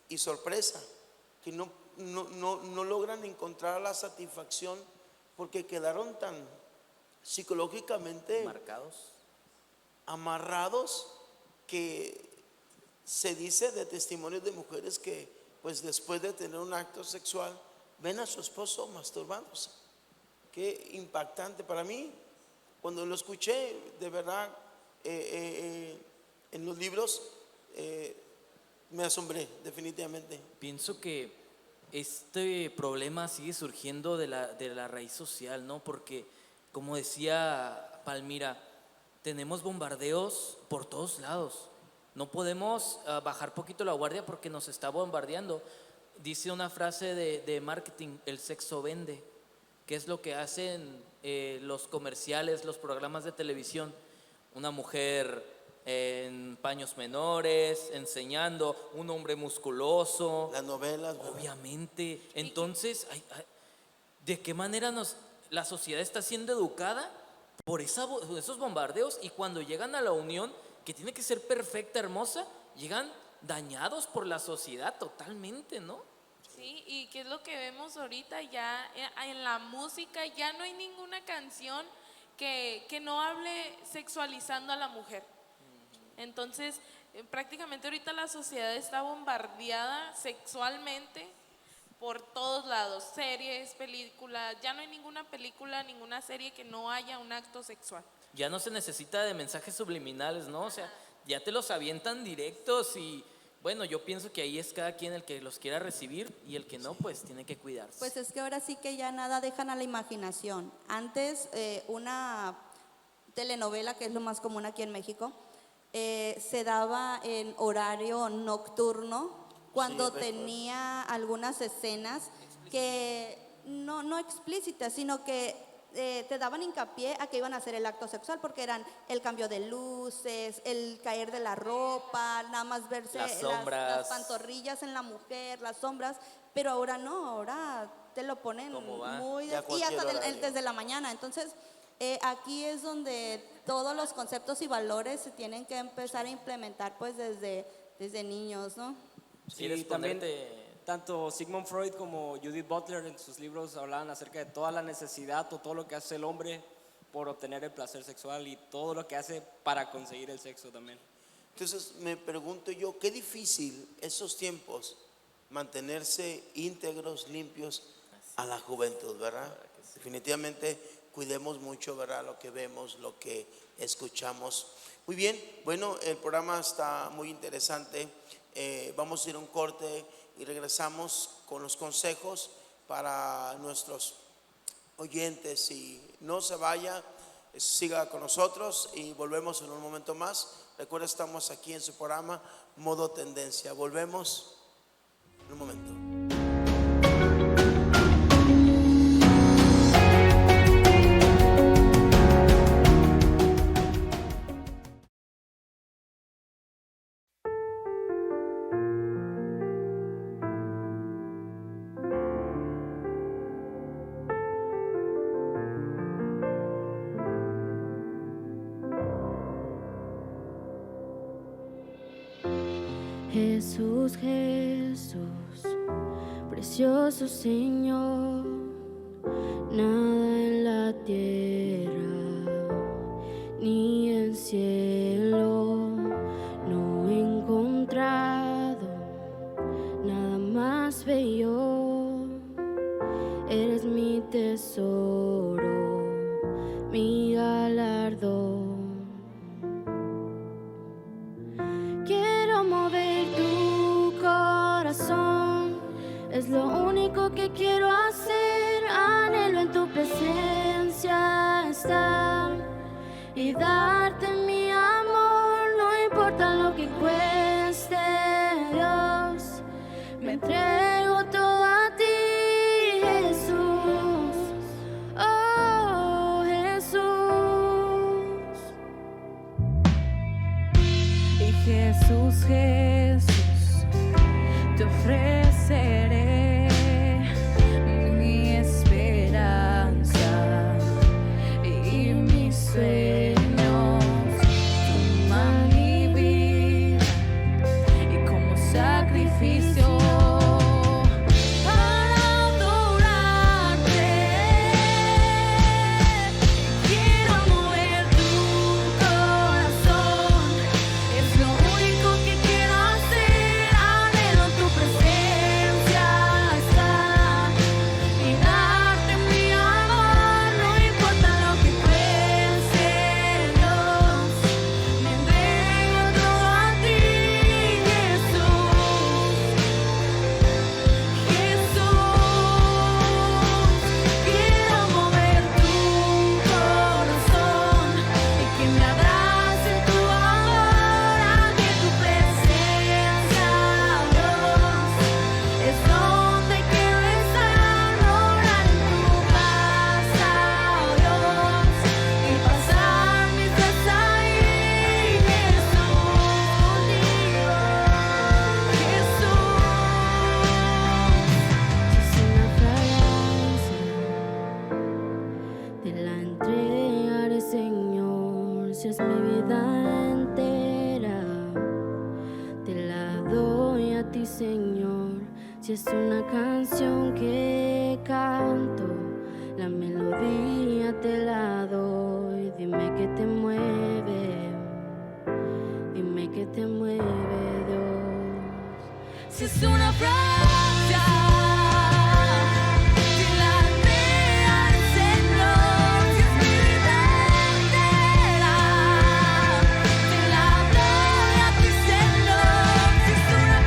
y sorpresa, que no logran encontrar la satisfacción porque quedaron tan psicológicamente amarrados, que se dice de testimonios de mujeres que pues después de tener un acto sexual ven a su esposo masturbándose. Qué impactante para mí. Cuando lo escuché, de verdad, en los libros, me asombré definitivamente. Pienso que este problema sigue surgiendo de la raíz social, ¿no? Porque, como decía Palmira, tenemos bombardeos por todos lados. No podemos bajar poquito la guardia porque nos está bombardeando. Dice una frase de marketing: el sexo vende. ¿Qué es lo que hacen los comerciales, los programas de televisión? Una mujer en paños menores, enseñando, un hombre musculoso. Las novelas, ¿verdad? Obviamente. Entonces, ¿de qué manera la sociedad está siendo educada por esos bombardeos? Y cuando llegan a la unión, que tiene que ser perfecta, hermosa, llegan dañados por la sociedad totalmente, ¿no? Sí, y qué es lo que vemos ahorita ya en la música. Ya no hay ninguna canción que no hable sexualizando a la mujer. Entonces, prácticamente ahorita la sociedad está bombardeada sexualmente por todos lados, series, películas. Ya no hay ninguna película, ninguna serie que no haya un acto sexual. Ya no se necesita de mensajes subliminales, ¿no? O sea, ya te los avientan directos y Bueno, yo pienso que ahí es cada quien el que los quiera recibir y el que no, pues tiene que cuidarse. Pues es que ahora sí que ya nada dejan a la imaginación. Antes, una telenovela, que es lo más común aquí en México, se daba en horario nocturno cuando tenía algunas escenas que no explícitas, sino que te daban hincapié a que iban a hacer el acto sexual, porque eran el cambio de luces, el caer de la ropa, nada más verse las pantorrillas en la mujer, las sombras, pero ahora no, ahora te lo ponen muy y hasta desde la mañana. Entonces aquí es donde todos los conceptos y valores se tienen que empezar a implementar pues desde niños, ¿no? Sí, también tanto Sigmund Freud como Judith Butler en sus libros hablaban acerca de toda la necesidad o todo lo que hace el hombre por obtener el placer sexual y todo lo que hace para conseguir el sexo también. Entonces me pregunto yo, qué difícil esos tiempos mantenerse íntegros, limpios a la juventud, ¿verdad? Definitivamente cuidemos mucho, ¿verdad? Lo que vemos, lo que escuchamos. Muy bien, bueno, el programa está muy interesante. Vamos a ir a un corte y regresamos con los consejos para nuestros oyentes. Y no se vaya, siga con nosotros y volvemos en un momento más. Recuerda, estamos aquí en su programa Modo Tendencia. Volvemos en un momento. Jesús, Jesús, precioso Señor, nada en la tierra ni en el cielo no he encontrado nada más bello. Eres mi tesoro, mi galardón. Es lo único que quiero hacer, anhelo en tu presencia estar y darte mi amor, no importa lo que cueste, Dios, me entrego todo a ti, Jesús, oh Jesús. Y Jesús, Jesús, te ofreceré mi esperanza y mis sueños. Toma mi vida y como sacrificio para adorarte. Quiero mover tu corazón, es lo único que quiero hacer. Anhelo tu presencia estar y darte mi amor, no importa lo que cueste, Dios, me entrego todo a ti, Jesús, quiero mover tu corazón y que me abrace tu amor, aquí tu presencia, Dios, es donde quiero estar, orar en tu casa, Dios, y pasar mis días ahí, Jesús, contigo, Jesús. Si es una fragancia, te la entregaré, Señor. Si es mi vida entera, te la doy a ti, Señor. Si es una canción que canto, la melodía te la doy. Dime qué te mueve, dime qué te mueve, Dios. Si es una fragancia, te la entregaré, Señor. Si es mi vida entera, te la doy a ti, Señor. Si es una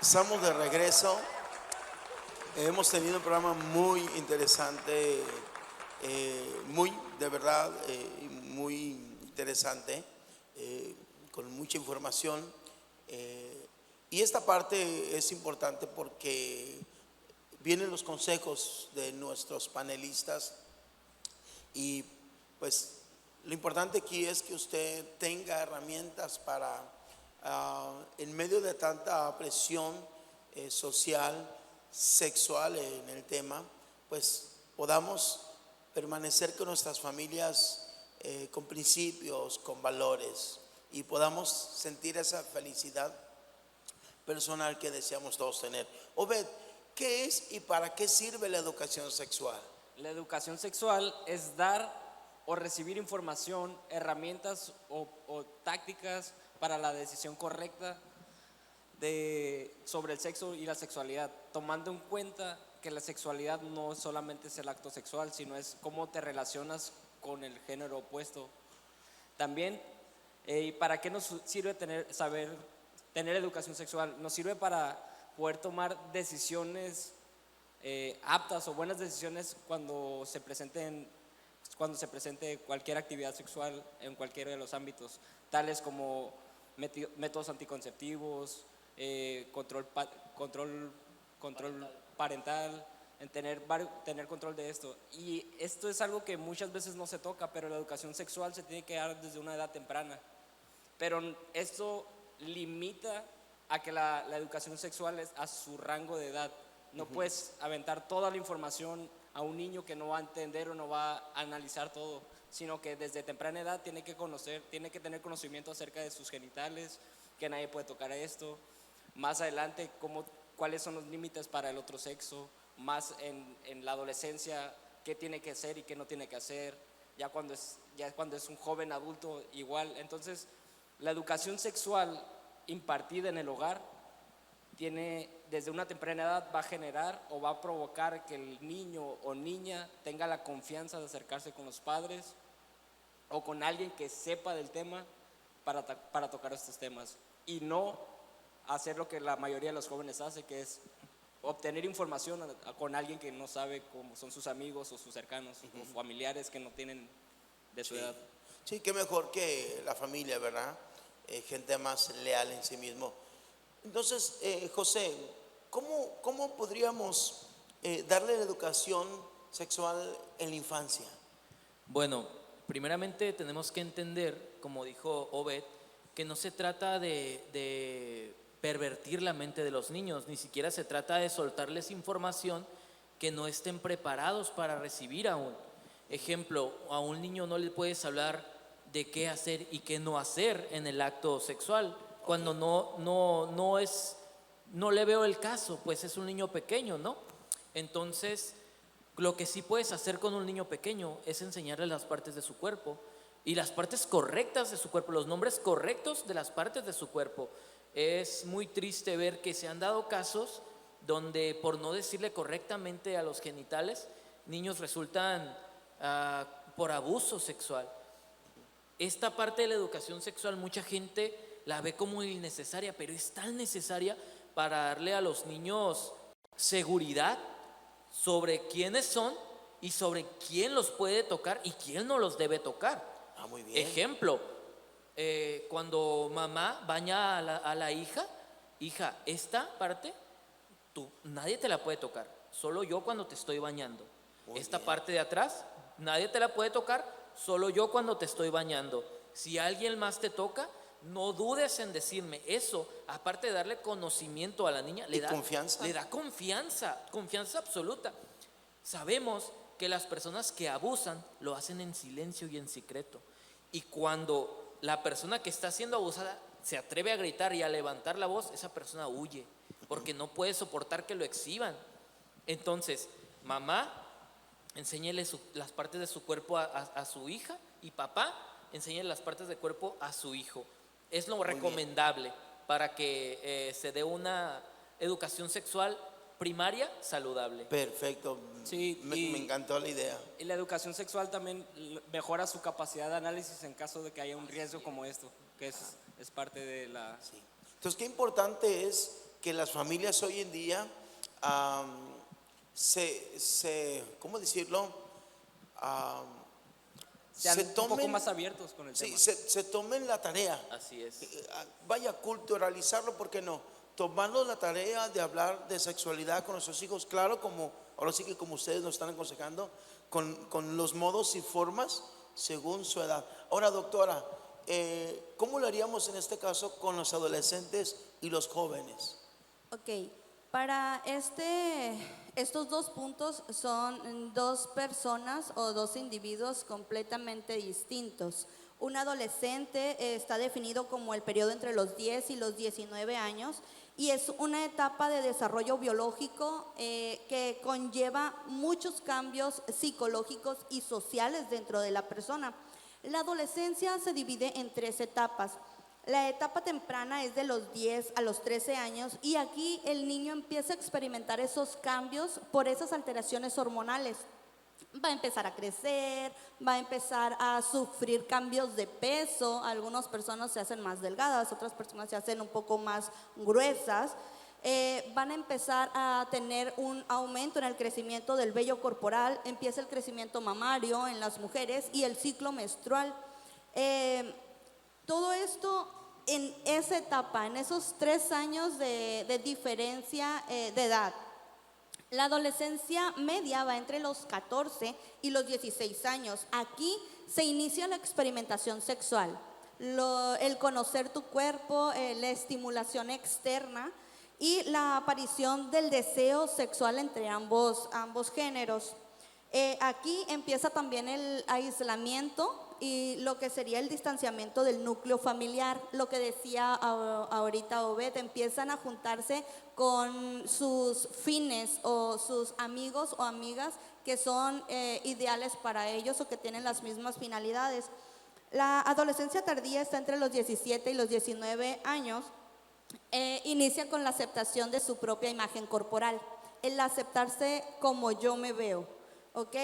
Estamos de regreso. Hemos tenido un programa muy interesante, de verdad, muy interesante, con mucha información. Y esta parte es importante porque vienen los consejos de nuestros panelistas y pues lo importante aquí es que usted tenga herramientas para, en medio de tanta presión social, sexual en el tema, pues podamos permanecer con nuestras familias con principios, con valores y podamos sentir esa felicidad personal que deseamos todos tener. Obed, ¿qué es y para qué sirve la educación sexual? La educación sexual es dar o recibir información, herramientas o tácticas para la decisión correcta sobre el sexo y la sexualidad, tomando en cuenta que la sexualidad no solamente es el acto sexual, sino es cómo te relacionas con el género opuesto. También, ¿para qué nos sirve tener educación sexual? Nos sirve para poder tomar decisiones aptas o buenas decisiones cuando se presente cualquier actividad sexual en cualquiera de los ámbitos, tales como métodos anticonceptivos, control parental, en tener control de esto. Y esto es algo que muchas veces no se toca, pero la educación sexual se tiene que dar desde una edad temprana. Pero esto limita a que la educación sexual es a su rango de edad. No puedes aventar toda la información a un niño que no va a entender o no va a analizar todo, sino que desde temprana edad tiene que tener conocimiento acerca de sus genitales, que nadie puede tocar esto. Más adelante, cuáles son los límites para el otro sexo, más en la adolescencia, qué tiene que hacer y qué no tiene que hacer, ya cuando es un joven adulto igual. Entonces, la educación sexual impartida en el hogar desde una temprana edad va a generar o va a provocar que el niño o niña tenga la confianza de acercarse con los padres o con alguien que sepa del tema para tocar estos temas, y no hacer lo que la mayoría de los jóvenes hace, que es obtener información con alguien que no sabe cómo son sus amigos o sus cercanos o familiares que no tienen de su edad. Sí, qué mejor que la familia, ¿verdad? Gente más leal en sí mismo. Entonces, José, ¿cómo podríamos darle la educación sexual en la infancia? Bueno, primeramente tenemos que entender, como dijo Obed, que no se trata de pervertir la mente de los niños, ni siquiera se trata de soltarles información que no estén preparados para recibir aún. Ejemplo, a un niño no le puedes hablar de qué hacer y qué no hacer en el acto sexual, cuando no le veo el caso, pues es un niño pequeño, ¿no? Entonces, lo que sí puedes hacer con un niño pequeño es enseñarle las partes de su cuerpo y las partes correctas de su cuerpo, los nombres correctos de las partes de su cuerpo. Es muy triste ver que se han dado casos donde, por no decirle correctamente a los genitales, niños resultan por abuso sexual. Esta parte de la educación sexual mucha gente la ve como innecesaria, pero es tan necesaria para darle a los niños seguridad sobre quiénes son y sobre quién los puede tocar y quién no los debe tocar. Muy bien. Ejemplo, cuando mamá baña a la hija, esta parte nadie te la puede tocar, solo yo cuando te estoy bañando. Esta parte de atrás, nadie te la puede tocar, solo yo cuando te estoy bañando. Si alguien más te toca, no dudes en decirme. Eso, aparte de darle conocimiento a la niña, le da confianza absoluta. Sabemos que las personas que abusan lo hacen en silencio y en secreto. Y cuando la persona que está siendo abusada se atreve a gritar y a levantar la voz, esa persona huye, porque no puede soportar que lo exhiban. Entonces, mamá, enséñele las partes de su cuerpo a su hija, y papá, enséñele las partes del cuerpo a su hijo. Es lo recomendable para que se dé una educación sexual primaria saludable. Perfecto. Sí, me encantó la idea. Y la educación sexual también mejora su capacidad de análisis en caso de que haya un riesgo como esto, que es parte de la... Sí. Entonces, qué importante es que las familias hoy en día ¿cómo decirlo? Sean un poco más abiertos con el sí, tema. se tomen la tarea. Así es. Vaya, culturalizarlo, ¿por qué no? Tomando la tarea de hablar de sexualidad con nuestros hijos, claro, como ahora sí que como ustedes nos están aconsejando, con los modos y formas según su edad. Ahora, doctora, ¿cómo lo haríamos en este caso con los adolescentes y los jóvenes? Ok, para estos dos puntos son dos personas o dos individuos completamente distintos. Un adolescente está definido como el periodo entre los 10 y los 19 años y es una etapa de desarrollo biológico que conlleva muchos cambios psicológicos y sociales dentro de la persona. La adolescencia se divide en 3 etapas. La etapa temprana es de los 10 a los 13 años y aquí el niño empieza a experimentar esos cambios por esas alteraciones hormonales. Va a empezar a crecer, va a empezar a sufrir cambios de peso. Algunas personas se hacen más delgadas, otras personas se hacen un poco más gruesas. Van a empezar a tener un aumento en el crecimiento del vello corporal, empieza el crecimiento mamario en las mujeres y el ciclo menstrual. Todo esto en esa etapa, en esos 3 años de diferencia de edad. La adolescencia media va entre los 14 y los 16 años. Aquí se inicia la experimentación sexual, el conocer tu cuerpo, la estimulación externa y la aparición del deseo sexual entre ambos géneros. Aquí empieza también el aislamiento y lo que sería el distanciamiento del núcleo familiar. Lo que decía ahorita Obed, empiezan a juntarse con sus fines o sus amigos o amigas que son ideales para ellos o que tienen las mismas finalidades. La adolescencia tardía está entre los 17 y los 19 años. Inicia con la aceptación de su propia imagen corporal, el aceptarse como yo me veo, ¿ok?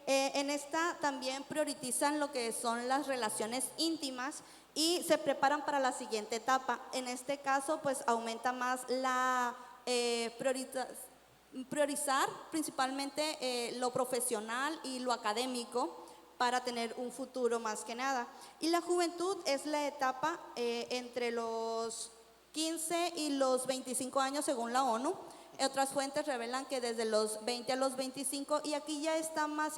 En esta también priorizan lo que son las relaciones íntimas y se preparan para la siguiente etapa. En este caso, pues aumenta más la priorizar principalmente lo profesional y lo académico para tener un futuro más que nada. Y la juventud es la etapa entre los 15 y los 25 años según la ONU. Otras fuentes revelan que desde los 20 a los 25 y aquí ya está más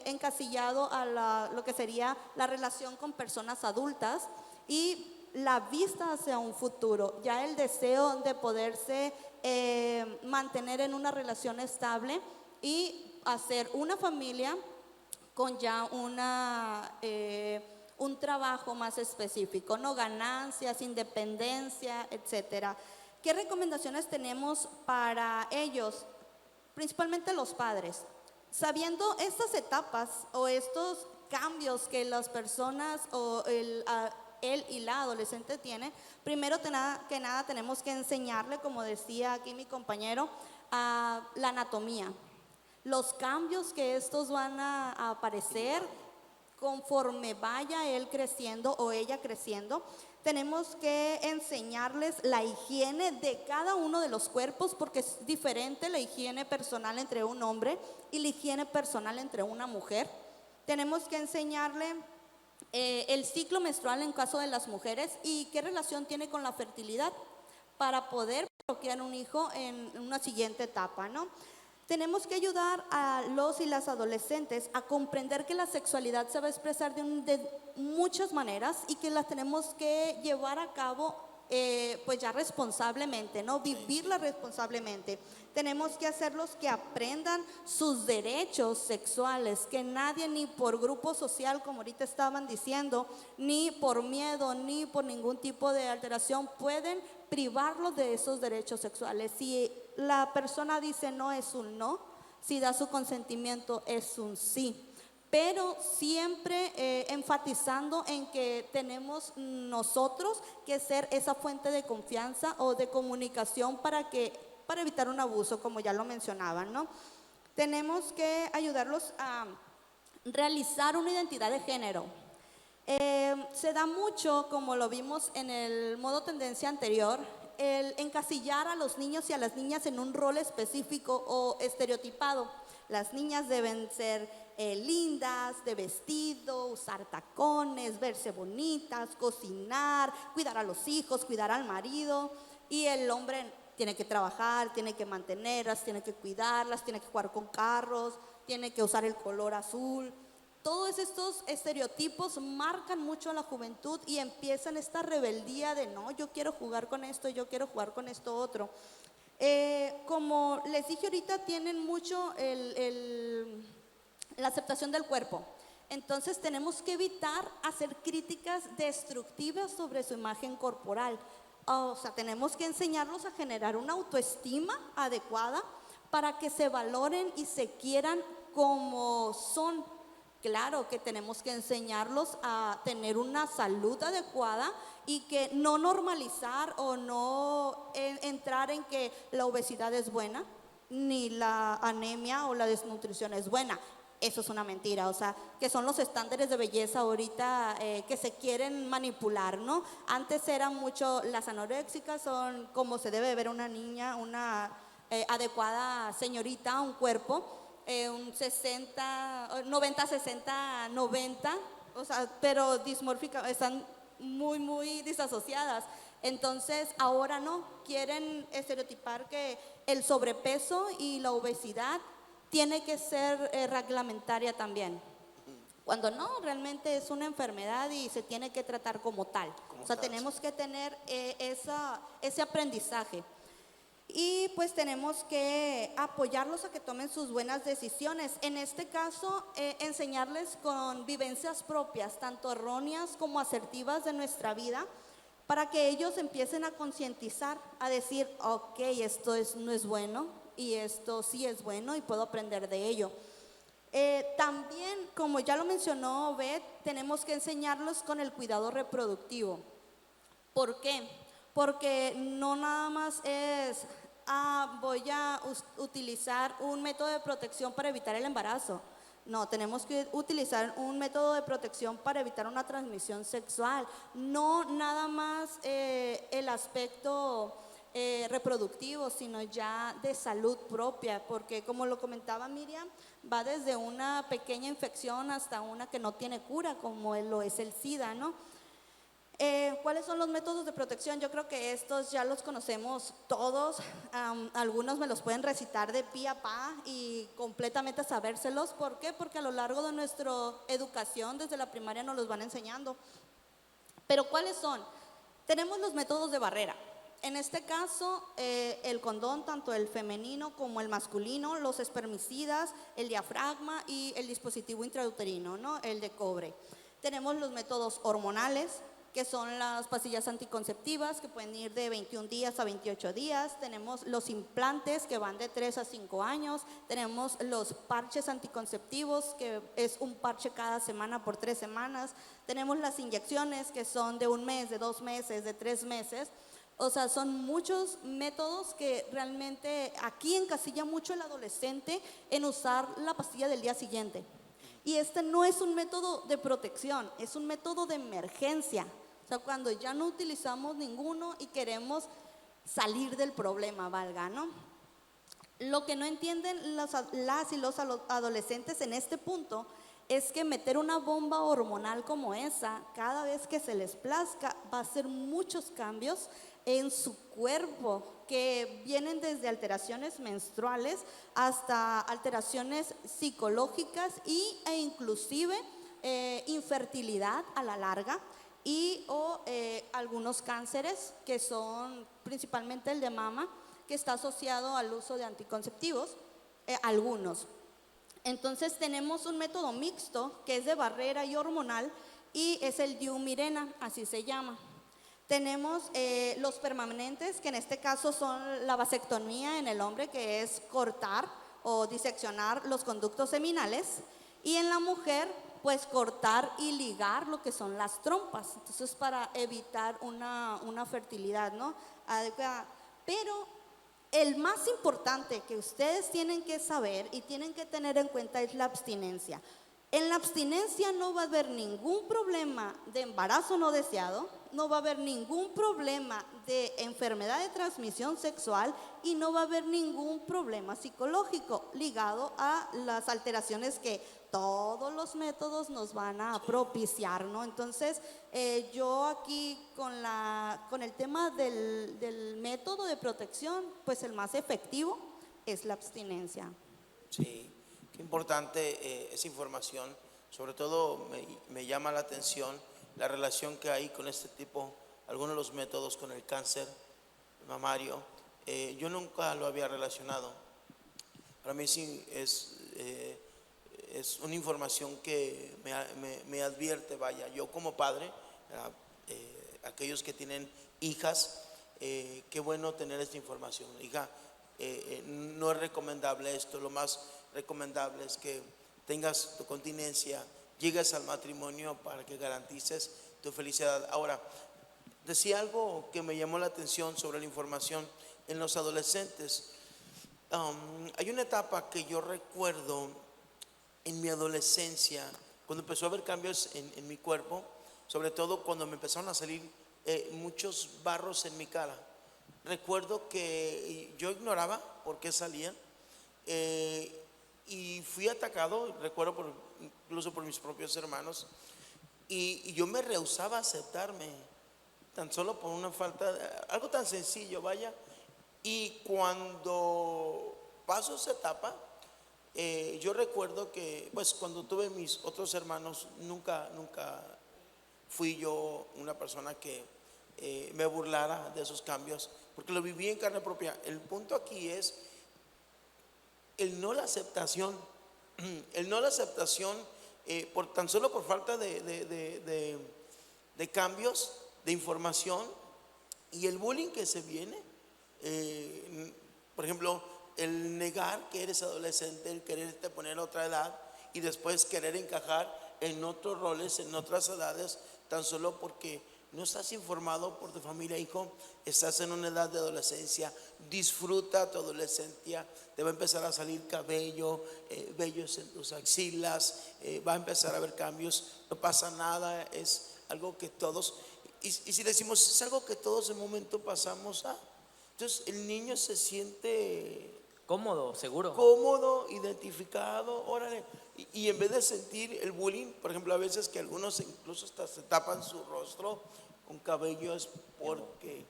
encasillado a lo que sería la relación con personas adultas y la vista hacia un futuro, ya el deseo de poderse mantener en una relación estable y hacer una familia con ya un trabajo más específico, no ganancias, independencia, etcétera. ¿Qué recomendaciones tenemos para ellos? Principalmente los padres. Sabiendo estas etapas o estos cambios que las personas o él y la adolescente tienen, primero que nada tenemos que enseñarle, como decía aquí mi compañero, a la anatomía. Los cambios que estos van a aparecer conforme vaya él creciendo o ella creciendo. Tenemos que enseñarles la higiene de cada uno de los cuerpos porque es diferente la higiene personal entre un hombre y la higiene personal entre una mujer. Tenemos que enseñarle el ciclo menstrual en caso de las mujeres y qué relación tiene con la fertilidad para poder procrear un hijo en una siguiente etapa, ¿no? Tenemos que ayudar a los y las adolescentes a comprender que la sexualidad se va a expresar de muchas maneras y que la tenemos que llevar a cabo pues ya responsablemente, ¿no? Vivirla responsablemente. Tenemos que hacerlos que aprendan sus derechos sexuales, que nadie ni por grupo social, como ahorita estaban diciendo, ni por miedo, ni por ningún tipo de alteración pueden privarlos de esos derechos sexuales. Si la persona dice no, es un no. Si da su consentimiento, es un sí. Pero siempre enfatizando en que tenemos nosotros que ser esa fuente de confianza o de comunicación para evitar un abuso, como ya lo mencionaban, ¿no? Tenemos que ayudarlos a realizar una identidad de género. Se da mucho, como lo vimos en el modo tendencia anterior, el encasillar a los niños y a las niñas en un rol específico o estereotipado. Las niñas deben ser lindas, de vestido, usar tacones, verse bonitas, cocinar, cuidar a los hijos, cuidar al marido. Y el hombre tiene que trabajar, tiene que mantenerlas, tiene que cuidarlas, tiene que jugar con carros, tiene que usar el color azul. Todos estos estereotipos marcan mucho a la juventud y empiezan esta rebeldía de no, yo quiero jugar con esto, yo quiero jugar con esto otro. Como les dije ahorita, tienen mucho la aceptación del cuerpo. Entonces tenemos que evitar hacer críticas destructivas sobre su imagen corporal. O sea, tenemos que enseñarlos a generar una autoestima adecuada para que se valoren y se quieran como son. Claro que tenemos que enseñarlos a tener una salud adecuada y que no normalizar o no entrar en que la obesidad es buena, ni la anemia o la desnutrición es buena. Eso es una mentira, o sea, que son los estándares de belleza ahorita que se quieren manipular, ¿no? Antes era mucho, las anoréxicas son como se debe ver una niña, una adecuada señorita, un cuerpo. Un 60, 90, 60, 90, o sea, pero dismórficas, están muy disasociadas. Entonces, ahora no, quieren estereotipar que el sobrepeso y la obesidad tiene que ser reglamentaria también. Cuando no, realmente es una enfermedad y se tiene que tratar como tal. O sea, tenemos que tener ese aprendizaje. Y pues tenemos que apoyarlos a que tomen sus buenas decisiones. En este caso, enseñarles con vivencias propias, tanto erróneas como asertivas de nuestra vida, para que ellos empiecen a concientizar, a decir, ok, esto no es bueno y esto sí es bueno y puedo aprender de ello. También, como ya lo mencionó Beth, tenemos que enseñarlos con el cuidado reproductivo. ¿Por qué? Porque no nada más es, voy a utilizar un método de protección para evitar el embarazo. No, tenemos que utilizar un método de protección para evitar una transmisión sexual. No nada más el aspecto reproductivo, sino ya de salud propia, porque como lo comentaba Miriam, va desde una pequeña infección hasta una que no tiene cura, como lo es el SIDA, ¿no? ¿Cuáles son los métodos de protección? Yo creo que estos ya los conocemos todos, algunos me los pueden recitar de pi a pa y completamente sabérselos. ¿Por qué? Porque a lo largo de nuestra educación desde la primaria nos los van enseñando. Pero ¿cuáles son? Tenemos los métodos de barrera. En este caso, el condón, tanto el femenino como el masculino, los espermicidas, el diafragma y el dispositivo intrauterino, ¿no? El de cobre. Tenemos los métodos hormonales, que son las pastillas anticonceptivas, que pueden ir de 21 días a 28 días. Tenemos los implantes, que van de 3 a 5 años. Tenemos los parches anticonceptivos, que es un parche cada semana por 3 semanas. Tenemos las inyecciones, que son de 1 mes, de 2 meses, de 3 meses. O sea, son muchos métodos que realmente aquí encasilla mucho el adolescente en usar la pastilla del día siguiente. Y este no es un método de protección, es un método de emergencia. O sea, cuando ya no utilizamos ninguno y queremos salir del problema, valga, ¿no? Lo que no entienden las y los adolescentes en este punto es que meter una bomba hormonal como esa, cada vez que se les plazca, va a hacer muchos cambios en su cuerpo, que vienen desde alteraciones menstruales hasta alteraciones psicológicas e inclusive infertilidad a la larga o algunos cánceres, que son principalmente el de mama, que está asociado al uso de anticonceptivos, algunos. Entonces tenemos un método mixto que es de barrera y hormonal y es el Diumirena, así se llama. Tenemos los permanentes, que en este caso son la vasectomía en el hombre, que es cortar o diseccionar los conductos seminales, y en la mujer, pues cortar y ligar lo que son las trompas. Entonces, para evitar una fertilidad, ¿no? adecuada. Pero el más importante que ustedes tienen que saber y tienen que tener en cuenta es la abstinencia. En la abstinencia no va a haber ningún problema de embarazo no deseado, no va a haber ningún problema de enfermedad de transmisión sexual y no va a haber ningún problema psicológico ligado a las alteraciones que todos los métodos nos van a propiciar, ¿no? Entonces, yo aquí con el tema del método de protección, pues el más efectivo es la abstinencia. Sí, qué importante esa información. Sobre todo me llama la atención la relación que hay con este tipo, algunos de los métodos con el cáncer mamario. Yo nunca lo había relacionado. Para mí sí es una información que me advierte, vaya, yo como padre, aquellos que tienen hijas, qué bueno tener esta información. Hija, no es recomendable esto, lo más recomendable es que tengas tu continencia, llegues al matrimonio para que garantices tu felicidad. Ahora, decía algo que me llamó la atención sobre la información en los adolescentes. Hay una etapa que yo recuerdo en mi adolescencia, cuando empezó a haber cambios en mi cuerpo, sobre todo cuando me empezaron a salir muchos barros en mi cara. Recuerdo que yo ignoraba por qué salían y fui atacado, recuerdo incluso por mis propios hermanos, y yo me rehusaba a aceptarme, tan solo por una falta, algo tan sencillo, vaya. Y cuando paso esa etapa, yo recuerdo que, pues, cuando tuve mis otros hermanos, nunca fui yo una persona que me burlara de esos cambios, porque lo viví en carne propia. El punto aquí es el no la aceptación, tan solo por falta de cambios, de información y el bullying que se viene. Por ejemplo, el negar que eres adolescente, el quererte poner otra edad y después querer encajar en otros roles, en otras edades, tan solo porque no estás informado por tu familia. Hijo, estás en una edad de adolescencia, disfruta tu adolescencia, te va a empezar a salir cabello, vellos en tus axilas, va a empezar a haber cambios, no pasa nada, es algo que todos, y si decimos es algo que todos en un momento pasamos entonces el niño se siente cómodo, seguro. Cómodo, identificado, órale. Y en vez de sentir el bullying, por ejemplo, a veces que algunos incluso hasta se tapan su rostro con cabello, es porque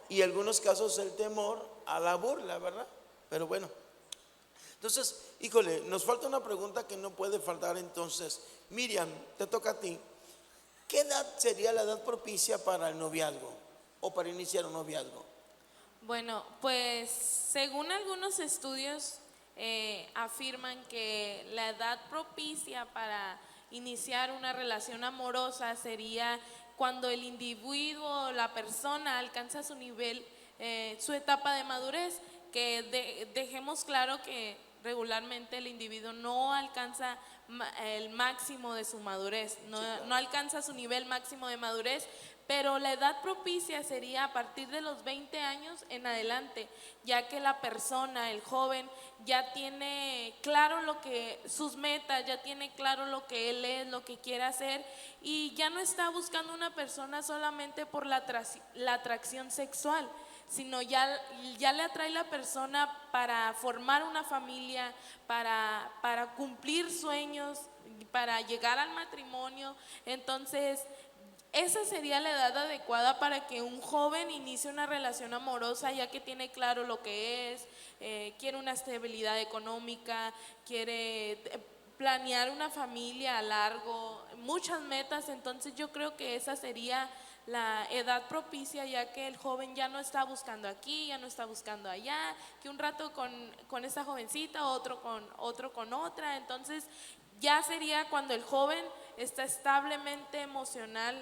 y en algunos casos el temor a la burla, ¿verdad? Pero bueno, entonces, híjole, nos falta una pregunta que no puede faltar. Entonces, Miriam, te toca a ti. ¿Qué edad sería la edad propicia para el noviazgo o para iniciar un noviazgo? Bueno, pues según algunos estudios afirman que la edad propicia para iniciar una relación amorosa sería cuando el individuo, la persona alcanza su nivel, su etapa de madurez, que dejemos claro que regularmente el individuo no alcanza el máximo de su madurez, no alcanza su nivel máximo de madurez, pero la edad propicia sería a partir de los 20 años en adelante, ya que la persona, el joven, ya tiene claro sus metas, ya tiene claro lo que él es, lo que quiere hacer, y ya no está buscando una persona solamente por la atracción sexual, sino ya le atrae la persona para formar una familia, para cumplir sueños, para llegar al matrimonio. Entonces, esa sería la edad adecuada para que un joven inicie una relación amorosa, ya que tiene claro lo que es, quiere una estabilidad económica, quiere planear una familia a largo, muchas metas. Entonces yo creo que esa sería la edad propicia, ya que el joven ya no está buscando aquí, ya no está buscando allá, que un rato con esta jovencita, otro con otra. Entonces ya sería cuando el joven está establemente emocional,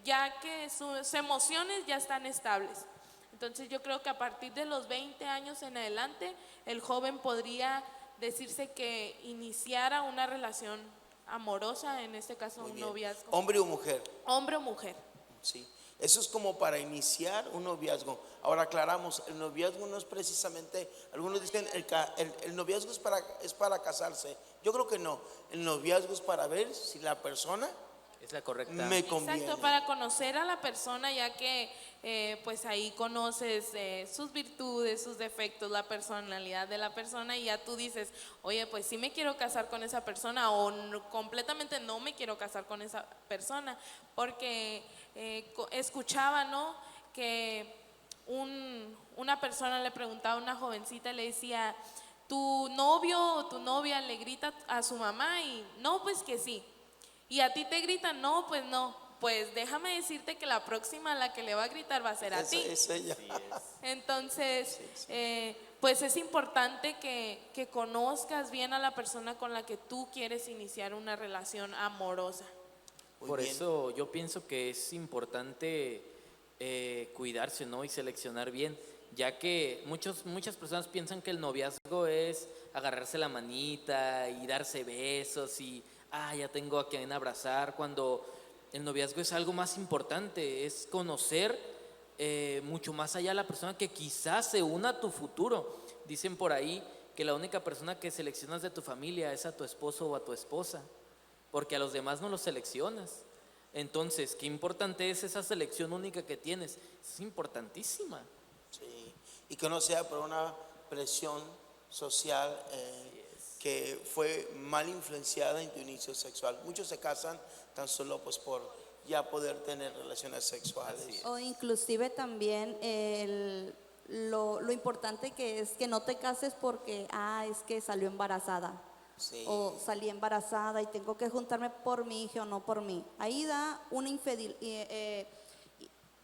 ya que sus emociones ya están estables. Entonces yo creo que a partir de los 20 años en adelante, el joven podría decirse que iniciara una relación amorosa, en este caso un noviazgo. ¿Hombre o mujer? Hombre o mujer. Sí. Eso es como para iniciar un noviazgo. Ahora aclaramos, el noviazgo no es precisamente, algunos dicen el noviazgo es para casarse. Yo creo que no, el noviazgo es para ver si la persona Es la correcta. me conviene. Exacto, para conocer a la persona, ya que pues ahí conoces sus virtudes, sus defectos, la personalidad de la persona, y ya tú dices, oye, pues sí me quiero casar con esa persona, o completamente no me quiero casar con esa persona, porque escuchaba, ¿no?, que una persona le preguntaba a una jovencita, le decía, ¿tu novio o tu novia le grita a su mamá? Y no, pues que sí. Y a ti te gritan, no, pues no. Pues déjame decirte que la próxima a la que le va a gritar va a ser a ti. Es ella. Entonces, pues es importante que conozcas bien a la persona con la que tú quieres iniciar una relación amorosa. Muy Por bien. eso yo pienso que es importante cuidarse, ¿no? Y seleccionar bien, ya que muchas personas piensan que el noviazgo es agarrarse la manita y darse besos y, ya tengo a quien abrazar, cuando el noviazgo es algo más importante, es conocer mucho más allá a la persona que quizás se una a tu futuro. Dicen por ahí que la única persona que seleccionas de tu familia es a tu esposo o a tu esposa, porque a los demás no los seleccionas. Entonces, qué importante es esa selección única que tienes, es importantísima. Sí, y que no sea por una presión social que fue mal influenciada en tu inicio sexual. Muchos se casan tan solo pues por ya poder tener relaciones sexuales. O inclusive también lo importante que es que no te cases porque, es que salió embarazada. Sí. O salí embarazada y tengo que juntarme por mi hijo o no por mí. Ahí da una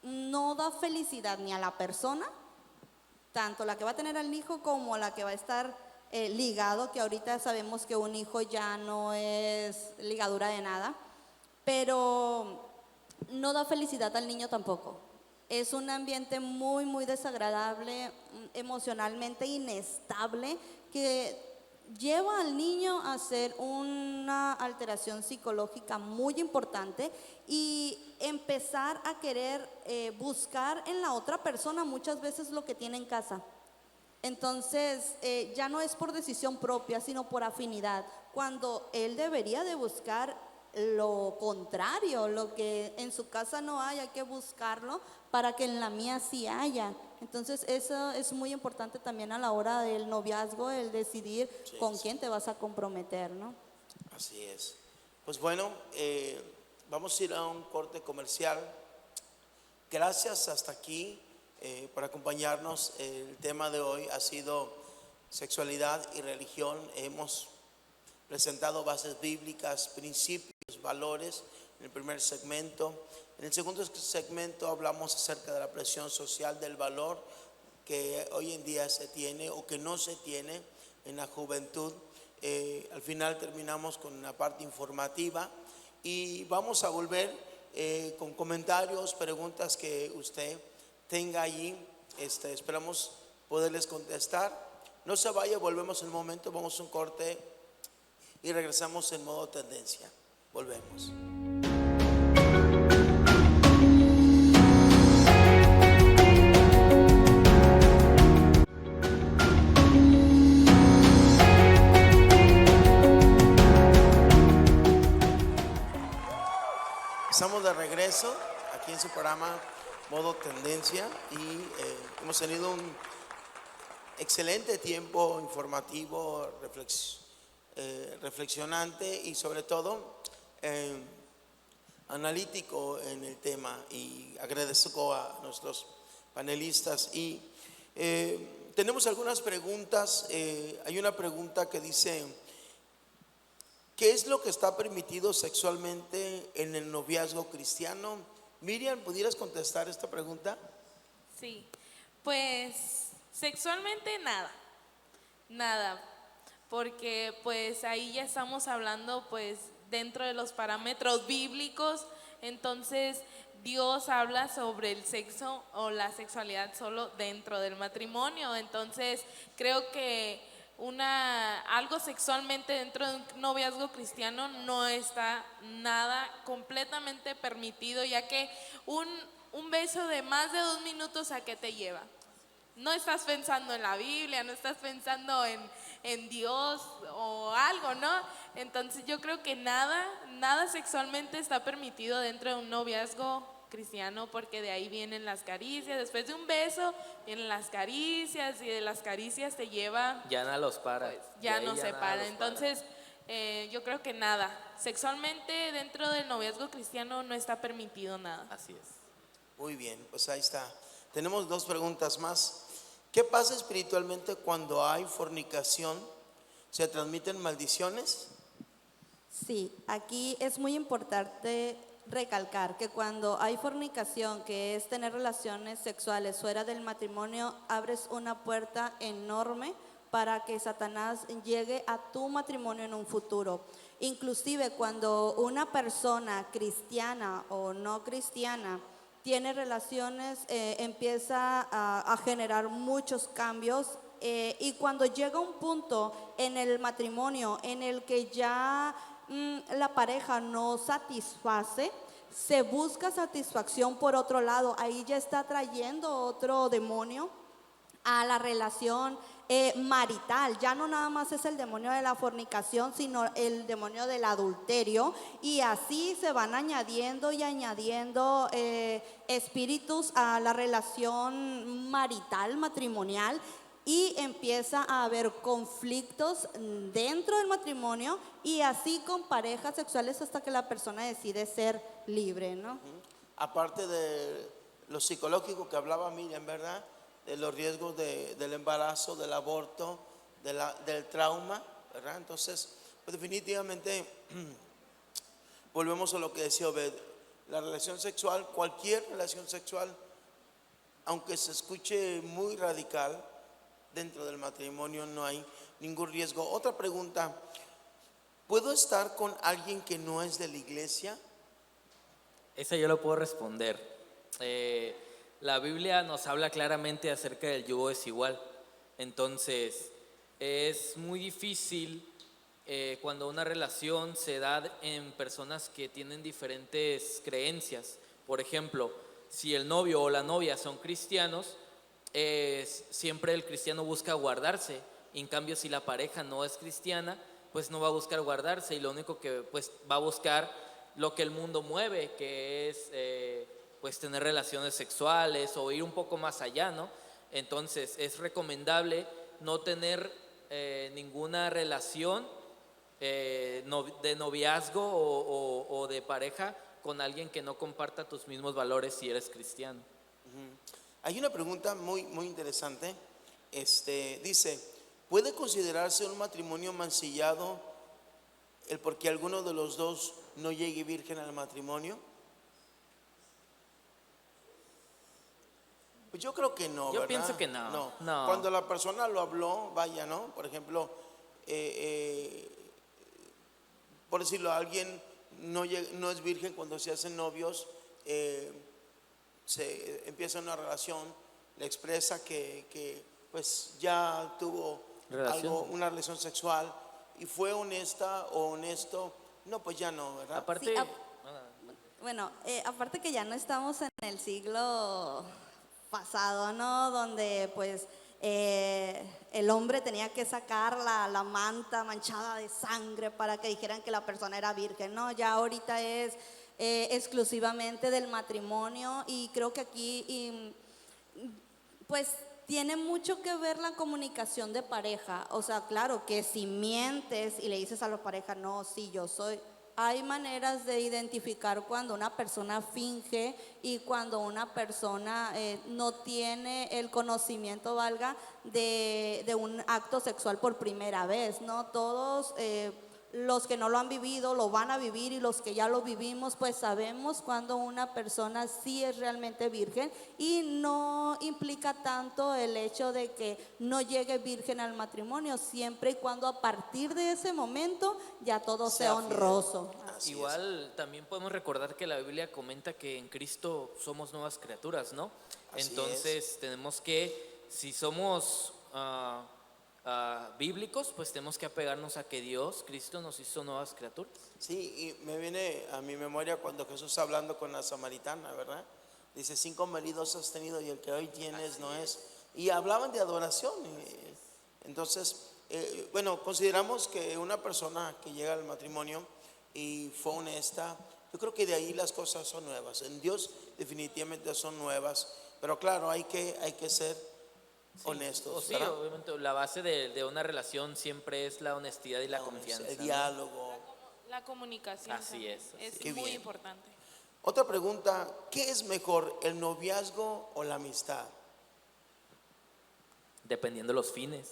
no da felicidad ni a la persona, tanto la que va a tener al hijo como la que va a estar ligado, que ahorita sabemos que un hijo ya no es ligadura de nada, pero no da felicidad al niño tampoco. Es un ambiente muy, muy desagradable, emocionalmente inestable, que lleva al niño a hacer una alteración psicológica muy importante y empezar a querer buscar en la otra persona muchas veces lo que tiene en casa. Entonces, ya no es por decisión propia, sino por afinidad, cuando él debería de buscar lo contrario, lo que en su casa no hay que buscarlo para que en la mía sí haya. Entonces, eso es muy importante también a la hora del noviazgo, el decidir con quién te vas a comprometer, ¿no? Así es. Pues bueno, vamos a ir a un corte comercial. Gracias hasta aquí por acompañarnos. El tema de hoy ha sido sexualidad y religión. Hemos presentado bases bíblicas, principios, valores en el primer segmento. En el segundo segmento hablamos acerca de la presión social del valor que hoy en día se tiene o que no se tiene en la juventud. Al final terminamos con una parte informativa y vamos a volver con comentarios, preguntas que usted tenga allí. Esperamos poderles contestar. No se vaya, volvemos en un momento, vamos a un corte y regresamos en modo tendencia. Volvemos. Estamos de regreso aquí en su programa Modo Tendencia y hemos tenido un excelente tiempo informativo, reflexionante y sobre todo analítico en el tema, y agradezco a nuestros panelistas y tenemos algunas preguntas. Hay una pregunta que dice: ¿qué es lo que está permitido sexualmente en el noviazgo cristiano? Miriam, ¿pudieras contestar esta pregunta? Sí, pues sexualmente nada, porque pues ahí ya estamos hablando pues dentro de los parámetros bíblicos. Entonces Dios habla sobre el sexo o la sexualidad solo dentro del matrimonio. Entonces creo que algo sexualmente dentro de un noviazgo cristiano no está nada completamente permitido, ya que un beso de más de 2 minutos, ¿a qué te lleva? No estás pensando en la Biblia, no estás pensando en Dios o algo, ¿no? Entonces yo creo que nada sexualmente está permitido dentro de un noviazgo cristiano, porque de ahí vienen las caricias. Después de un beso vienen las caricias, y de las caricias te lleva, Ya nada los para. pues, ya De ahí no se nada para. los Entonces yo creo que nada, sexualmente dentro del noviazgo cristiano no está permitido nada. Así es. Muy bien, pues ahí está. Tenemos 2 preguntas más. ¿Qué pasa espiritualmente cuando hay fornicación? ¿Se transmiten maldiciones? Sí, aquí es muy importante recalcar que cuando hay fornicación, que es tener relaciones sexuales fuera del matrimonio, abres una puerta enorme para que Satanás llegue a tu matrimonio en un futuro. Inclusive cuando una persona cristiana o no cristiana tiene relaciones, empieza a generar muchos cambios, y cuando llega un punto en el matrimonio en el que ya la pareja no satisface, se busca satisfacción por otro lado, ahí ya está trayendo otro demonio a la relación marital. Ya no nada más es el demonio de la fornicación, sino el demonio del adulterio, y así se van añadiendo y añadiendo espíritus a la relación marital, matrimonial, y empieza a haber conflictos dentro del matrimonio, y así con parejas sexuales hasta que la persona decide ser libre, ¿no? Aparte de lo psicológico que hablaba Miriam, ¿verdad? De los riesgos del embarazo, del aborto, del trauma, ¿verdad? Entonces, pues definitivamente volvemos a lo que decía Obed. La relación sexual, cualquier relación sexual, aunque se escuche muy radical, dentro del matrimonio no hay ningún riesgo. Otra pregunta: ¿puedo estar con alguien que no es de la iglesia? Esa yo lo puedo responder. La Biblia nos habla claramente acerca del yugo desigual. Entonces, es muy difícil cuando una relación se da en personas que tienen diferentes creencias. Por ejemplo, si el novio o la novia son cristianos, siempre el cristiano busca guardarse. En cambio, si la pareja no es cristiana, pues no va a buscar guardarse, y lo único que pues va a buscar lo que el mundo mueve, que es pues tener relaciones sexuales o ir un poco más allá, ¿no? Entonces es recomendable no tener ninguna relación de noviazgo o de pareja con alguien que no comparta tus mismos valores si eres cristiano. Hay una pregunta muy, muy interesante. Dice: ¿puede considerarse un matrimonio mancillado el porque alguno de los dos no llegue virgen al matrimonio? Pues yo creo que no, Yo ¿verdad? pienso que no. No. Cuando la persona lo habló, vaya, ¿no? Por ejemplo, por decirlo, alguien no es virgen cuando se hacen novios, se empieza una relación, le expresa que pues ya tuvo una relación sexual y fue honesta o honesto, no, pues ya no, ¿verdad? Aparte, Sí, bueno, aparte que ya no estamos en el siglo pasado, ¿no? Donde pues el hombre tenía que sacar la manta manchada de sangre para que dijeran que la persona era virgen, ¿no? Ya ahorita es exclusivamente del matrimonio, y creo que aquí pues tiene mucho que ver la comunicación de pareja. O sea, claro que si mientes y le dices a la pareja, no, sí, yo soy. Hay maneras de identificar cuando una persona finge y cuando una persona no tiene el conocimiento, valga, de un acto sexual por primera vez, ¿no? Todos los que no lo han vivido lo van a vivir, y los que ya lo vivimos pues sabemos cuando una persona sí es realmente virgen, y no implica tanto el hecho de que no llegue virgen al matrimonio, siempre y cuando a partir de ese momento ya todo sea honroso. igual también podemos recordar que la Biblia comenta que en Cristo somos nuevas criaturas, ¿no? Así Entonces tenemos que, si somos bíblicos, pues tenemos que apegarnos a que Dios, Cristo, nos hizo nuevas criaturas. Sí, y me viene a mi memoria cuando Jesús hablando con la samaritana, ¿verdad? Dice, 5 maridos has tenido y el que hoy tienes no es. Y hablaban de adoración. Entonces, bueno, consideramos que una persona que llega al matrimonio y fue honesta, yo creo que de ahí las cosas son nuevas. En Dios definitivamente son nuevas, pero claro, hay que ser honestos. Sí, ¿verdad? obviamente la base de una relación siempre es la honestidad y la confianza. El ¿no? diálogo. La comunicación Así también es. Qué muy bien. importante. Otra pregunta, ¿qué es mejor, el noviazgo o la amistad? Dependiendo de los fines.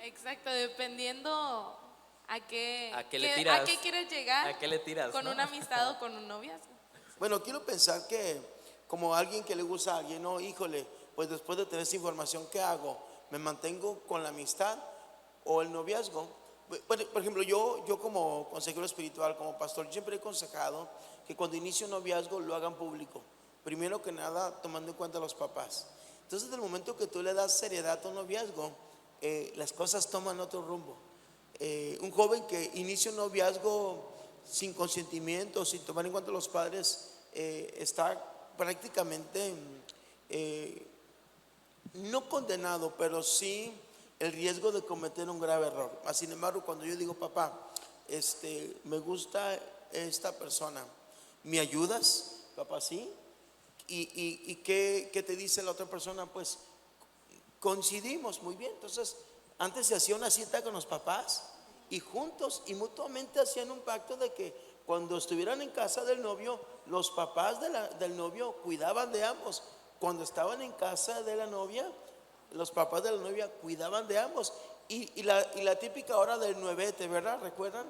Exacto, dependiendo a qué le tiras. a qué quieres llegar. ¿A qué le tiras, Con no? una amistad o con un noviazgo. Bueno, quiero pensar que como alguien que le gusta a alguien, no, híjole, pues después de tener esa información, ¿qué hago? ¿Me mantengo con la amistad o el noviazgo? Por ejemplo, yo como consejero espiritual, como pastor, siempre he aconsejado que cuando inicie un noviazgo lo hagan público. Primero que nada, tomando en cuenta a los papás. Entonces, desde el momento que tú le das seriedad a tu noviazgo, las cosas toman otro rumbo. Un joven que inicia un noviazgo sin consentimiento, sin tomar en cuenta a los padres, está prácticamente no condenado, pero sí el riesgo de cometer un grave error. Sin embargo, cuando yo digo, papá, me gusta esta persona, ¿me ayudas? Papá, sí. ¿Y qué te dice la otra persona? Pues coincidimos muy bien. Entonces, antes se hacía una cita con los papás y juntos y mutuamente hacían un pacto de que cuando estuvieran en casa del novio, los papás del novio cuidaban de ambos. Cuando estaban en casa de la novia, los papás de la novia cuidaban de ambos. Y la típica hora del nuevete, ¿verdad? ¿Recuerdan?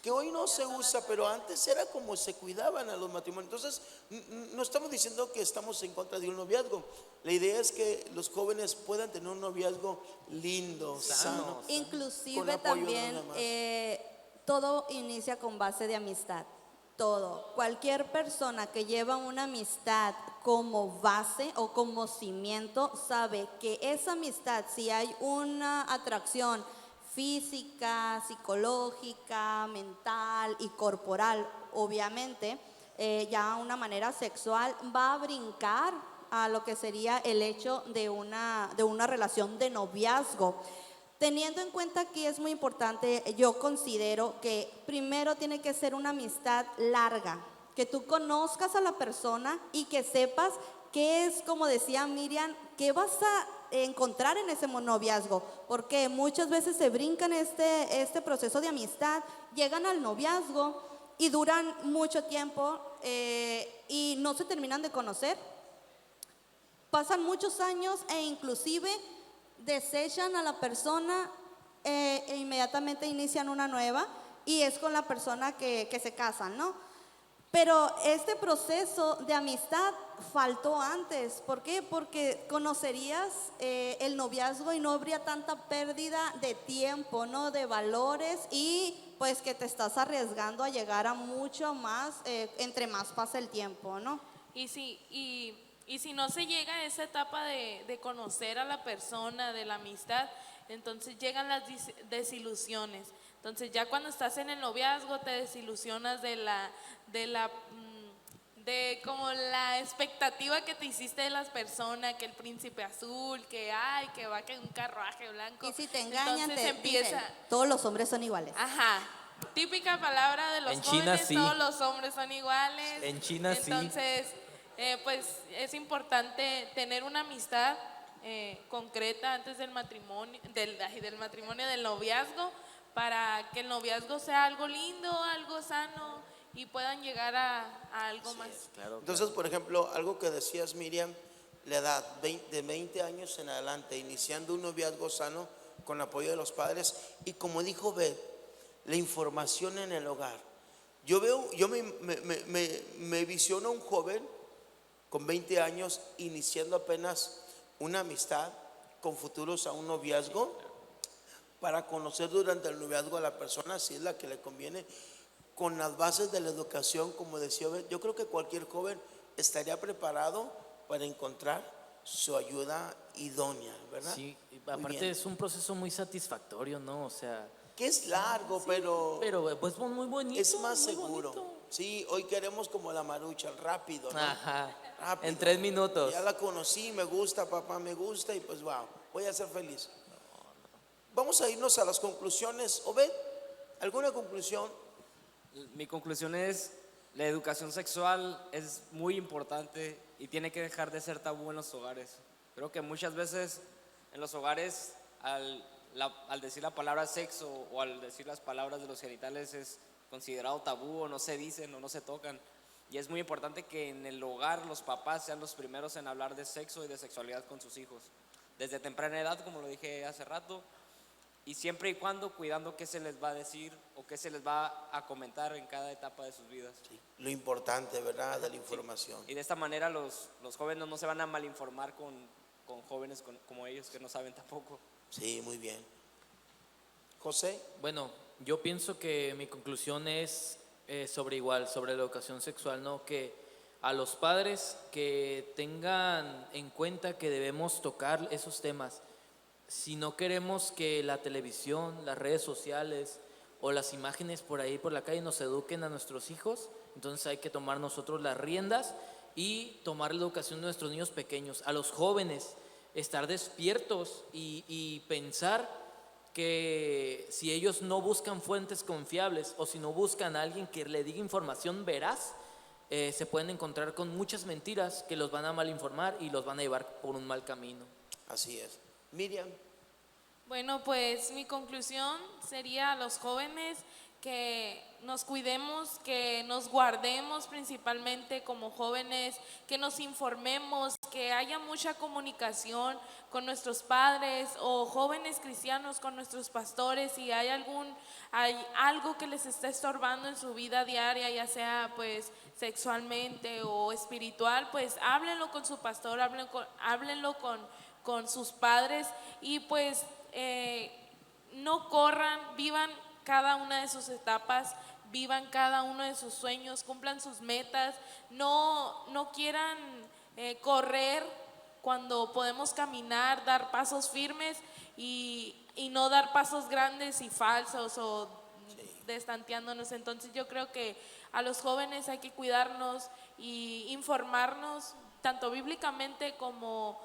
Que hoy no se usa, pero antes era como se cuidaban a los matrimonios. Entonces, no estamos diciendo que estamos en contra de un noviazgo. La idea es que los jóvenes puedan tener un noviazgo lindo, sano. con Inclusive apoyo de también los demás. todo inicia con base de amistad. Todo. Cualquier persona que lleva una amistad como base o como cimiento sabe que esa amistad, si hay una atracción física, psicológica, mental y corporal, obviamente, ya una manera sexual, va a brincar a lo que sería el hecho de una relación de noviazgo. Teniendo en cuenta que es muy importante, yo considero que primero tiene que ser una amistad larga, que tú conozcas a la persona y que sepas qué es, como decía Miriam, qué vas a encontrar en ese noviazgo, porque muchas veces se brincan este proceso de amistad, llegan al noviazgo y duran mucho tiempo y no se terminan de conocer. Pasan muchos años e inclusive desechan a la persona e inmediatamente inician una nueva y es con la persona que se casan, ¿no? Pero este proceso de amistad faltó antes. ¿Por qué? Porque conocerías el noviazgo y no habría tanta pérdida de tiempo, ¿no? De valores y pues que te estás arriesgando a llegar a mucho más entre más pasa el tiempo, ¿no? Y si no se llega a esa etapa de conocer a la persona, de la amistad, entonces llegan las desilusiones. Entonces ya cuando estás en el noviazgo te desilusionas de como la expectativa que te hiciste de las personas, que el príncipe azul, que va que un carruaje blanco. Y si te engañan, entonces te empieza. dicen, todos los hombres son iguales. Ajá. Típica palabra de los En China, jóvenes, sí. todos los hombres son iguales. En China, sí. Entonces, pues es importante tener una amistad concreta antes del matrimonio, del matrimonio, del noviazgo, para que el noviazgo sea algo lindo, algo sano y puedan llegar a algo más. Claro, Entonces, por ejemplo, algo que decías, Miriam, la edad de 20 años en adelante, iniciando un noviazgo sano con apoyo de los padres y como dijo Beth, la información en el hogar. Yo me visiono a un joven con 20 años iniciando apenas una amistad con futuros a un noviazgo para conocer durante el noviazgo a la persona si es la que le conviene con las bases de la educación, como decía Beth. Yo creo que cualquier joven estaría preparado para encontrar su ayuda idónea, ¿verdad? Sí, Muy aparte bien. es un proceso muy satisfactorio, ¿no? O sea, Que es largo, pero pues muy bonito. es más muy seguro. bonito. Sí, hoy queremos como la Marucha, rápido, ¿no? Ajá. Rápido. En 3 minutos. Ya la conocí, me gusta, papá, me gusta y pues wow, voy a ser feliz. Vamos a irnos a las conclusiones. Obed, ¿alguna conclusión? Mi conclusión es, la educación sexual es muy importante y tiene que dejar de ser tabú en los hogares. Creo que muchas veces en los hogares, al decir la palabra sexo o al decir las palabras de los genitales es considerado tabú o no se dicen o no se tocan. Y es muy importante que en el hogar los papás sean los primeros en hablar de sexo y de sexualidad con sus hijos. Desde temprana edad, como lo dije hace rato, y siempre y cuando cuidando qué se les va a decir o qué se les va a comentar en cada etapa de sus vidas. Sí, lo importante, ¿verdad? De la información. Y de esta manera los jóvenes no se van a malinformar con jóvenes como ellos que no saben tampoco. Sí, muy bien. José, Bueno, yo pienso que mi conclusión es sobre la educación sexual, ¿no? Que a los padres que tengan en cuenta que debemos tocar esos temas. Si no queremos que la televisión, las redes sociales o las imágenes por ahí por la calle nos eduquen a nuestros hijos, entonces hay que tomar nosotros las riendas y tomar la educación de nuestros niños pequeños. A los jóvenes, estar despiertos y pensar que si ellos no buscan fuentes confiables o si no buscan a alguien que le diga información veraz, se pueden encontrar con muchas mentiras que los van a malinformar y los van a llevar por un mal camino. así es. Miriam, Bueno, pues mi conclusión sería a los jóvenes que nos cuidemos, que nos guardemos principalmente como jóvenes, que nos informemos, que haya mucha comunicación con nuestros padres o jóvenes cristianos con nuestros pastores. Si hay algo que les está estorbando en su vida diaria, ya sea pues sexualmente o espiritual, pues háblenlo con su pastor, háblenlo con sus padres y pues no corran, vivan cada una de sus etapas, vivan cada uno de sus sueños, cumplan sus metas, no quieran correr cuando podemos caminar, dar pasos firmes y no dar pasos grandes y falsos o destanteándonos. Entonces yo creo que a los jóvenes hay que cuidarnos y informarnos tanto bíblicamente como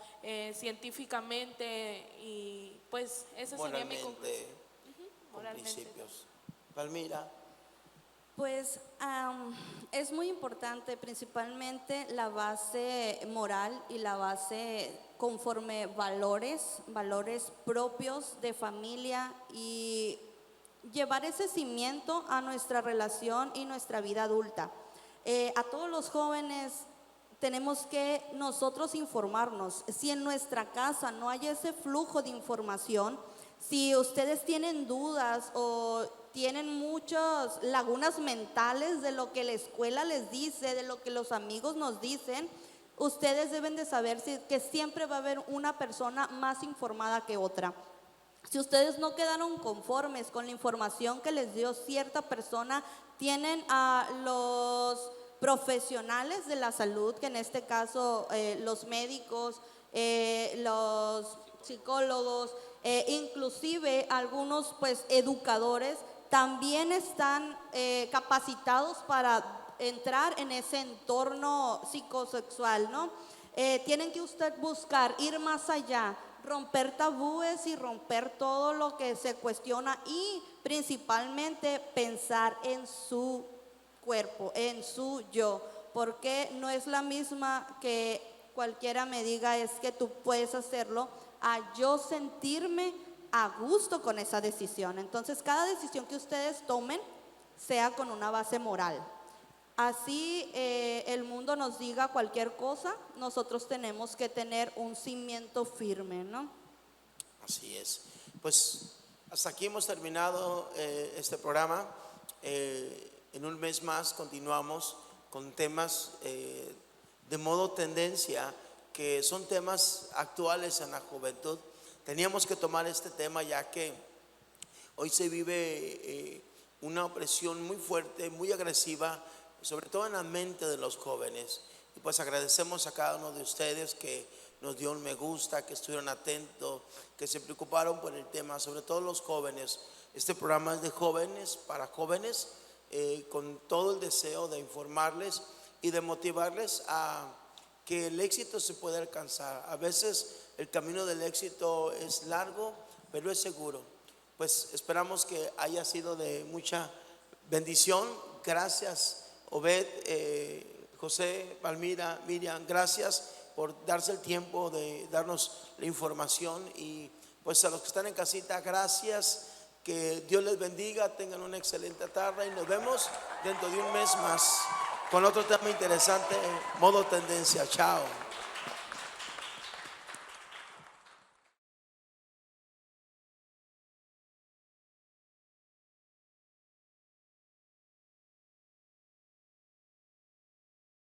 científicamente y pues esa sería mi conclusión. moralmente, con Moralmente. principios. Palmira, Pues es muy importante principalmente la base moral y la base conforme valores propios de familia y llevar ese cimiento a nuestra relación y nuestra vida adulta. A todos los jóvenes tenemos que nosotros informarnos. Si en nuestra casa no hay ese flujo de información, si ustedes tienen dudas o tienen muchas lagunas mentales de lo que la escuela les dice, de lo que los amigos nos dicen, ustedes deben de saber que siempre va a haber una persona más informada que otra. Si ustedes no quedaron conformes con la información que les dio cierta persona, tienen a los profesionales de la salud, que en este caso los médicos, los psicólogos, inclusive algunos pues educadores también están capacitados para entrar en ese entorno psicosexual, ¿no? Tienen que usted buscar ir más allá, romper tabúes y romper todo lo que se cuestiona y principalmente pensar en su cuerpo, en su yo, porque no es la misma que cualquiera me diga es que tú puedes hacerlo, a yo sentirme a gusto con esa decisión. Entonces, cada decisión que ustedes tomen sea con una base moral. Así el mundo nos diga cualquier cosa, nosotros tenemos que tener un cimiento firme, ¿no? así es. Pues hasta aquí hemos terminado este programa. En un mes más continuamos con temas de modo tendencia, que son temas actuales en la juventud. Teníamos que tomar este tema ya que hoy se vive una opresión muy fuerte, muy agresiva, sobre todo en la mente de los jóvenes. Y pues agradecemos a cada uno de ustedes que nos dio un me gusta, que estuvieron atentos, que se preocuparon por el tema, sobre todo los jóvenes. Este programa es de jóvenes, para jóvenes, con todo el deseo de informarles y de motivarles a que el éxito se puede alcanzar. A veces el camino del éxito es largo, pero es seguro. Pues esperamos que haya sido de mucha bendición. Gracias, Obed, José, Palmira, Miriam, gracias por darse el tiempo de darnos la información. Y pues a los que están en casita, gracias. Que Dios les bendiga, tengan una excelente tarde y nos vemos dentro de un mes más con otro tema interesante, modo tendencia. Chao.